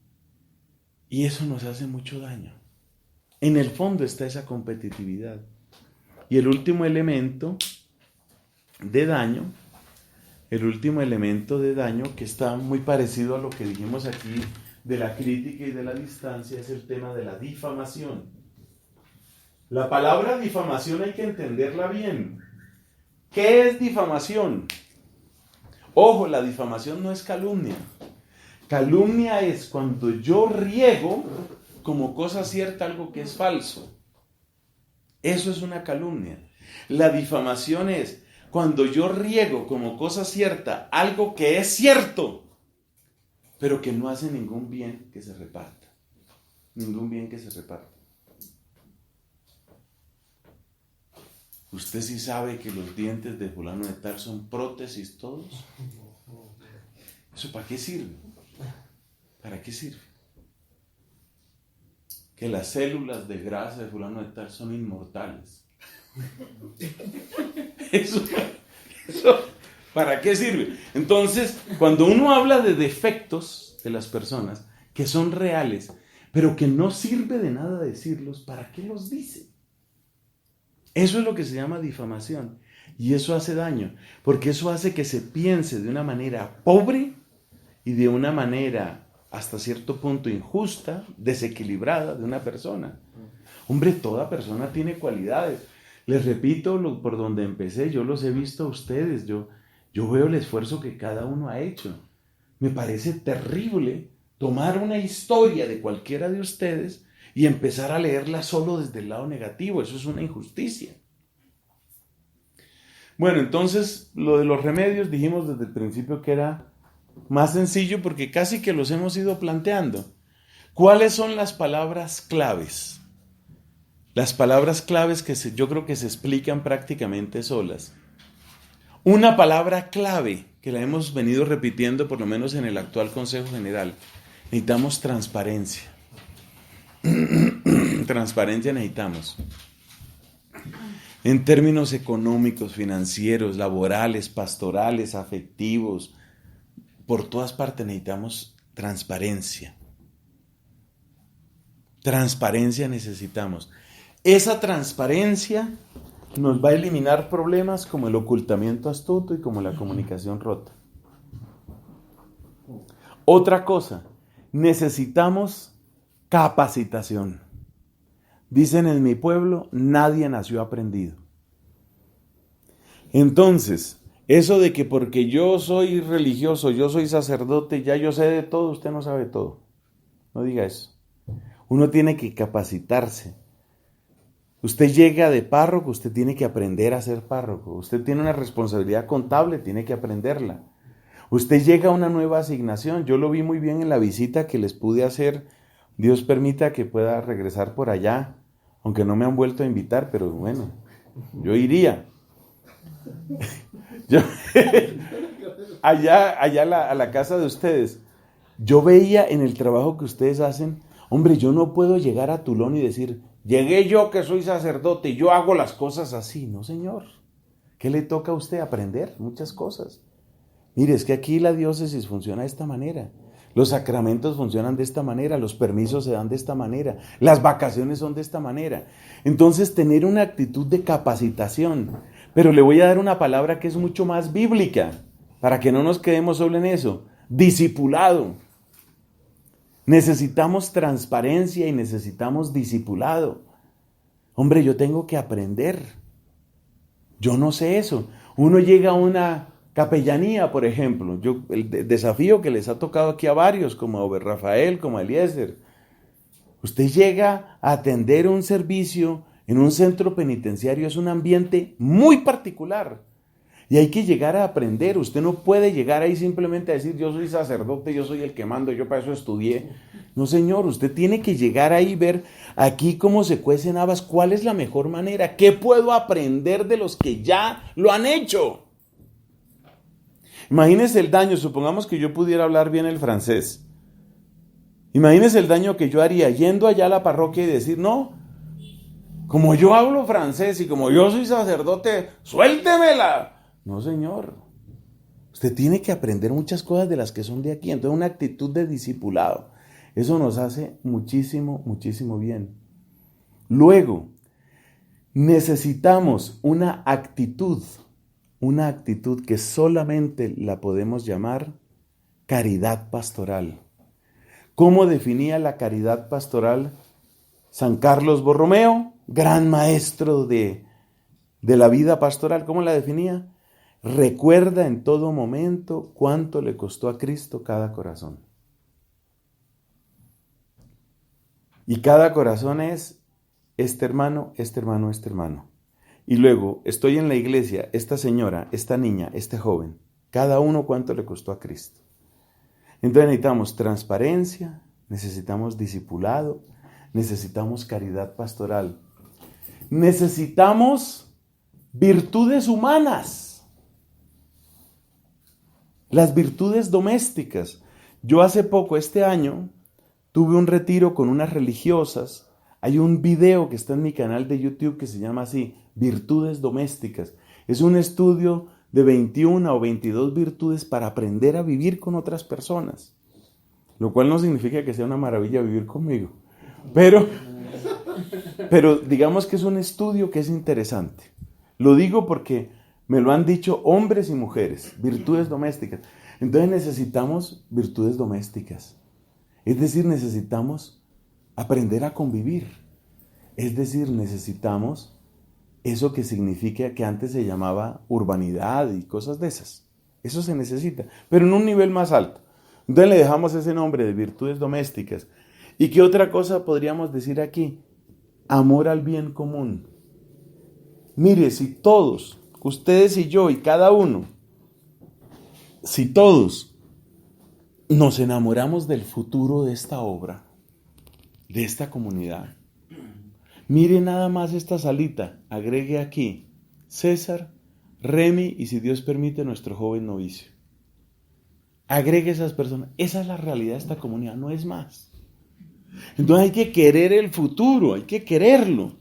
Y eso nos hace mucho daño. En el fondo está esa competitividad. Y el último elemento de daño, que está muy parecido a lo que dijimos aquí de la crítica y de la distancia, es el tema de la difamación. La palabra difamación hay que entenderla bien. ¿Qué es difamación? Ojo, la difamación no es calumnia. Calumnia es cuando yo riego como cosa cierta algo que es falso. Eso es una calumnia. La difamación es cuando yo riego como cosa cierta algo que es cierto, pero que no hace ningún bien que se reparta. Ningún bien que se reparta. ¿Usted sí sabe que los dientes de fulano de tal son prótesis todos? ¿Eso para qué sirve? ¿Para qué sirve? Que las células de grasa de fulano de tal son inmortales. Eso, ¿para qué sirve? Entonces, cuando uno habla de defectos de las personas que son reales, pero que no sirve de nada decirlos, ¿para qué los dice? Eso es lo que se llama difamación. Y eso hace daño, porque eso hace que se piense de una manera pobre y de una manera hasta cierto punto injusta, desequilibrada de una persona. Hombre, toda persona tiene cualidades. Les repito, por donde empecé, yo los he visto a ustedes, yo veo el esfuerzo que cada uno ha hecho. Me parece terrible tomar una historia de cualquiera de ustedes y empezar a leerla solo desde el lado negativo. Eso es una injusticia. Bueno, entonces, lo de los remedios dijimos desde el principio que era más sencillo porque casi que los hemos ido planteando. ¿Cuáles son las palabras claves? Las palabras claves que yo creo que se explican prácticamente solas. Una palabra clave que la hemos venido repitiendo por lo menos en el actual Consejo General. Necesitamos transparencia. Transparencia necesitamos. En términos económicos, financieros, laborales, pastorales, afectivos, por todas partes necesitamos transparencia. Transparencia necesitamos. Esa transparencia nos va a eliminar problemas como el ocultamiento astuto y como la comunicación rota. Otra cosa, necesitamos capacitación. Dicen en mi pueblo, nadie nació aprendido. Entonces, eso de que porque yo soy religioso, yo soy sacerdote, ya yo sé de todo, usted no sabe todo. No diga eso. Uno tiene que capacitarse. Usted llega de párroco, usted tiene que aprender a ser párroco. Usted tiene una responsabilidad contable, tiene que aprenderla. Usted llega a una nueva asignación. Yo lo vi muy bien en la visita que les pude hacer. Dios permita que pueda regresar por allá, aunque no me han vuelto a invitar, pero bueno, yo iría. Allá a la casa de ustedes, yo veía en el trabajo que ustedes hacen, hombre, yo no puedo llegar a Tulón y decir, llegué yo que soy sacerdote y yo hago las cosas así. No, señor. ¿Qué le toca a usted? Aprender muchas cosas. Mire, es que aquí la diócesis funciona de esta manera. Los sacramentos funcionan de esta manera, los permisos se dan de esta manera, las vacaciones son de esta manera. Entonces, tener una actitud de capacitación. Pero le voy a dar una palabra que es mucho más bíblica, para que no nos quedemos solo en eso. Discipulado. Necesitamos transparencia y necesitamos discipulado. Hombre, yo tengo que aprender. Yo no sé eso. Uno llega a una capellanía, por ejemplo. El desafío que les ha tocado aquí a varios, como a Ober Rafael, como a Eliezer. Usted llega a atender un servicio en un centro penitenciario, es un ambiente muy particular. Y hay que llegar a aprender. Usted no puede llegar ahí simplemente a decir, yo soy sacerdote, yo soy el que mando, yo para eso estudié. No, señor, usted tiene que llegar ahí y ver aquí cómo se cuecen habas, cuál es la mejor manera, qué puedo aprender de los que ya lo han hecho. Imagínese el daño, supongamos que yo pudiera hablar bien el francés. Imagínese el daño que yo haría yendo allá a la parroquia y decir, no, como yo hablo francés y como yo soy sacerdote, suéltemela. No, señor. Usted tiene que aprender muchas cosas de las que son de aquí. Entonces, una actitud de discipulado. Eso nos hace muchísimo, muchísimo bien. Luego, necesitamos una actitud que solamente la podemos llamar caridad pastoral. ¿Cómo definía la caridad pastoral San Carlos Borromeo, gran maestro de la vida pastoral? ¿Cómo la definía? Recuerda en todo momento cuánto le costó a Cristo cada corazón. Y cada corazón es este hermano, este hermano, este hermano. Y luego estoy en la iglesia, esta señora, esta niña, este joven. Cada uno cuánto le costó a Cristo. Entonces necesitamos transparencia, necesitamos discipulado, necesitamos caridad pastoral. Necesitamos virtudes humanas. Las virtudes domésticas. Yo hace poco, este año, tuve un retiro con unas religiosas. Hay un video que está en mi canal de YouTube que se llama así, Virtudes Domésticas. Es un estudio de 21 o 22 virtudes para aprender a vivir con otras personas. Lo cual no significa que sea una maravilla vivir conmigo. Pero digamos que es un estudio que es interesante. Lo digo porque me lo han dicho hombres y mujeres, virtudes domésticas. Entonces necesitamos virtudes domésticas. Es decir, necesitamos aprender a convivir. Es decir, necesitamos eso que significa que antes se llamaba urbanidad y cosas de esas. Eso se necesita, pero en un nivel más alto. Entonces le dejamos ese nombre de virtudes domésticas. ¿Y qué otra cosa podríamos decir aquí? Amor al bien común. Mire, si todos, ustedes y yo y cada uno, si todos nos enamoramos del futuro de esta obra, de esta comunidad, mire nada más esta salita, agregue aquí César, Remy y si Dios permite nuestro joven novicio. Agregue esas personas, esa es la realidad de esta comunidad, no es más. Entonces hay que querer el futuro, hay que quererlo,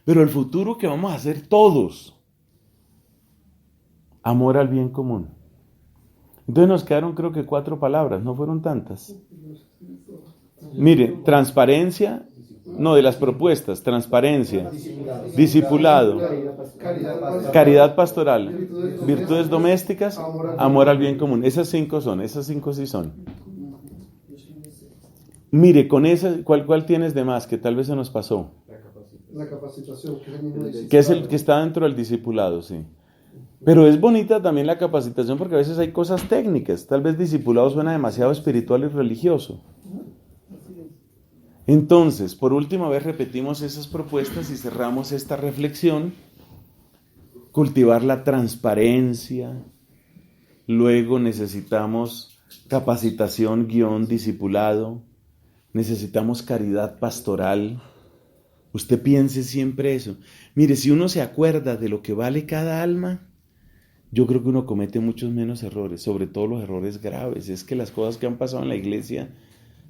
pero el futuro que vamos a hacer todos. Amor al bien común. Entonces nos quedaron creo que 4 palabras, no fueron tantas. Mire, transparencia, no, de las propuestas, transparencia, discipulado, caridad pastoral, virtudes domésticas, amor al bien común. Esas 5 sí son. Mire, con esa, ¿cuál tienes de más que tal vez se nos pasó? La capacitación, que es el mismo Que es el que está dentro del discipulado, sí. Pero es bonita también la capacitación porque a veces hay cosas técnicas. Tal vez discipulado suena demasiado espiritual y religioso. Entonces, por última vez repetimos esas propuestas y cerramos esta reflexión. Cultivar la transparencia. Luego necesitamos capacitación, discipulado. Necesitamos caridad pastoral. Usted piense siempre eso. Mire, si uno se acuerda de lo que vale cada alma, yo creo que uno comete muchos menos errores, sobre todo los errores graves. Es que las cosas que han pasado en la iglesia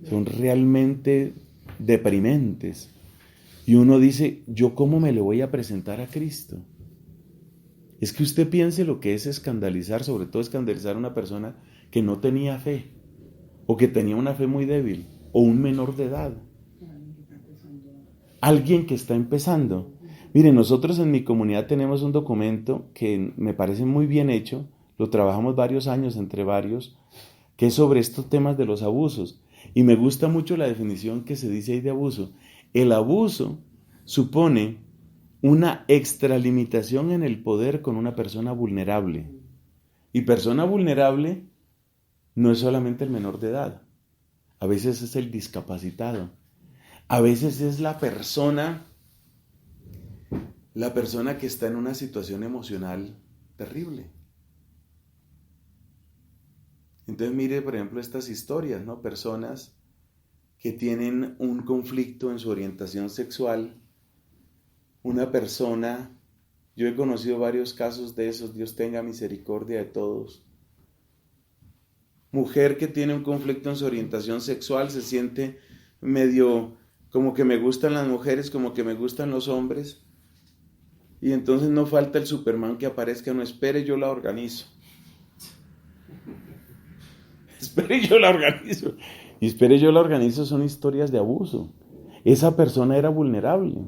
son realmente deprimentes. Y uno dice, ¿yo cómo me le voy a presentar a Cristo? Es que usted piense lo que es escandalizar, sobre todo escandalizar a una persona que no tenía fe, o que tenía una fe muy débil, o un menor de edad. Alguien que está empezando. Miren, nosotros en mi comunidad tenemos un documento que me parece muy bien hecho, lo trabajamos varios años entre varios, que es sobre estos temas de los abusos. Y me gusta mucho la definición que se dice ahí de abuso. El abuso supone una extralimitación en el poder con una persona vulnerable. Y persona vulnerable no es solamente el menor de edad. A veces es el discapacitado. A veces es la persona que está en una situación emocional terrible. Entonces mire, por ejemplo, estas historias, ¿no? Personas que tienen un conflicto en su orientación sexual. Una persona, yo he conocido varios casos de esos, Dios tenga misericordia de todos. Mujer que tiene un conflicto en su orientación sexual, se siente medio como que me gustan las mujeres, como que me gustan los hombres. Y entonces no falta el Superman que aparezca, no, espere, yo la organizo. Espere, yo la organizo. Y espere, yo la organizo son historias de abuso. Esa persona era vulnerable.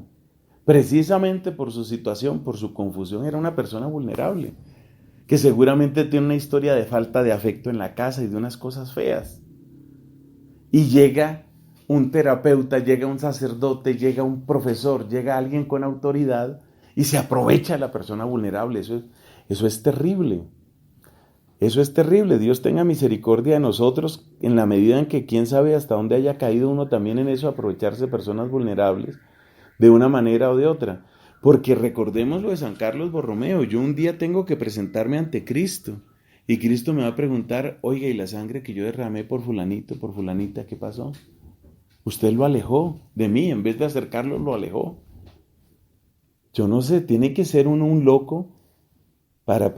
Precisamente por su situación, por su confusión, era una persona vulnerable. Que seguramente tiene una historia de falta de afecto en la casa y de unas cosas feas. Y llega un terapeuta, llega un sacerdote, llega un profesor, llega alguien con autoridad y se aprovecha de la persona vulnerable. Eso es terrible. Eso es terrible. Dios tenga misericordia de nosotros en la medida en que quién sabe hasta dónde haya caído uno también en eso, aprovecharse de personas vulnerables de una manera o de otra. Porque recordemos lo de San Carlos Borromeo. Yo un día tengo que presentarme ante Cristo y Cristo me va a preguntar, oiga, ¿y la sangre que yo derramé por fulanito, por fulanita, qué pasó? Usted lo alejó de mí, en vez de acercarlo, lo alejó. Yo no sé, tiene que ser uno un loco para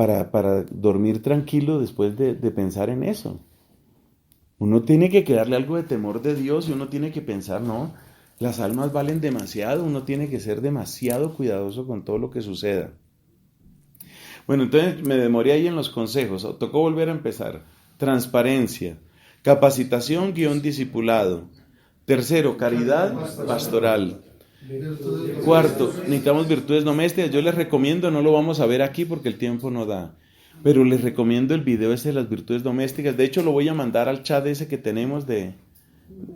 dormir tranquilo después de pensar en eso. Uno tiene que quedarle algo de temor de Dios y uno tiene que pensar, no, las almas valen demasiado, uno tiene que ser demasiado cuidadoso con todo lo que suceda. Bueno, entonces me demoré ahí en los consejos, tocó volver a empezar. Transparencia, capacitación, discipulado. Tercero, caridad pastoral. Cuarto, necesitamos virtudes domésticas. Yo les recomiendo, no lo vamos a ver aquí porque el tiempo no da, pero les recomiendo el video ese de las virtudes domésticas. De hecho, lo voy a mandar al chat ese que tenemos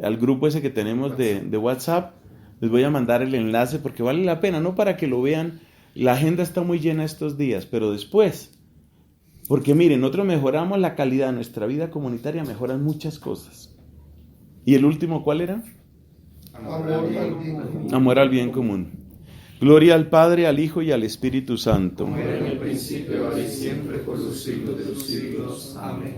al grupo ese que tenemos de WhatsApp. Les voy a mandar el enlace porque vale la pena, no para que lo vean. La agenda está muy llena estos días, pero después, porque miren, nosotros mejoramos la calidad de nuestra vida comunitaria, mejoran muchas cosas. ¿Y el último cuál era? Amor al bien común. Gloria al Padre, al Hijo y al Espíritu Santo. Como era en el principio, ahora y siempre, por los siglos de los siglos. Amén.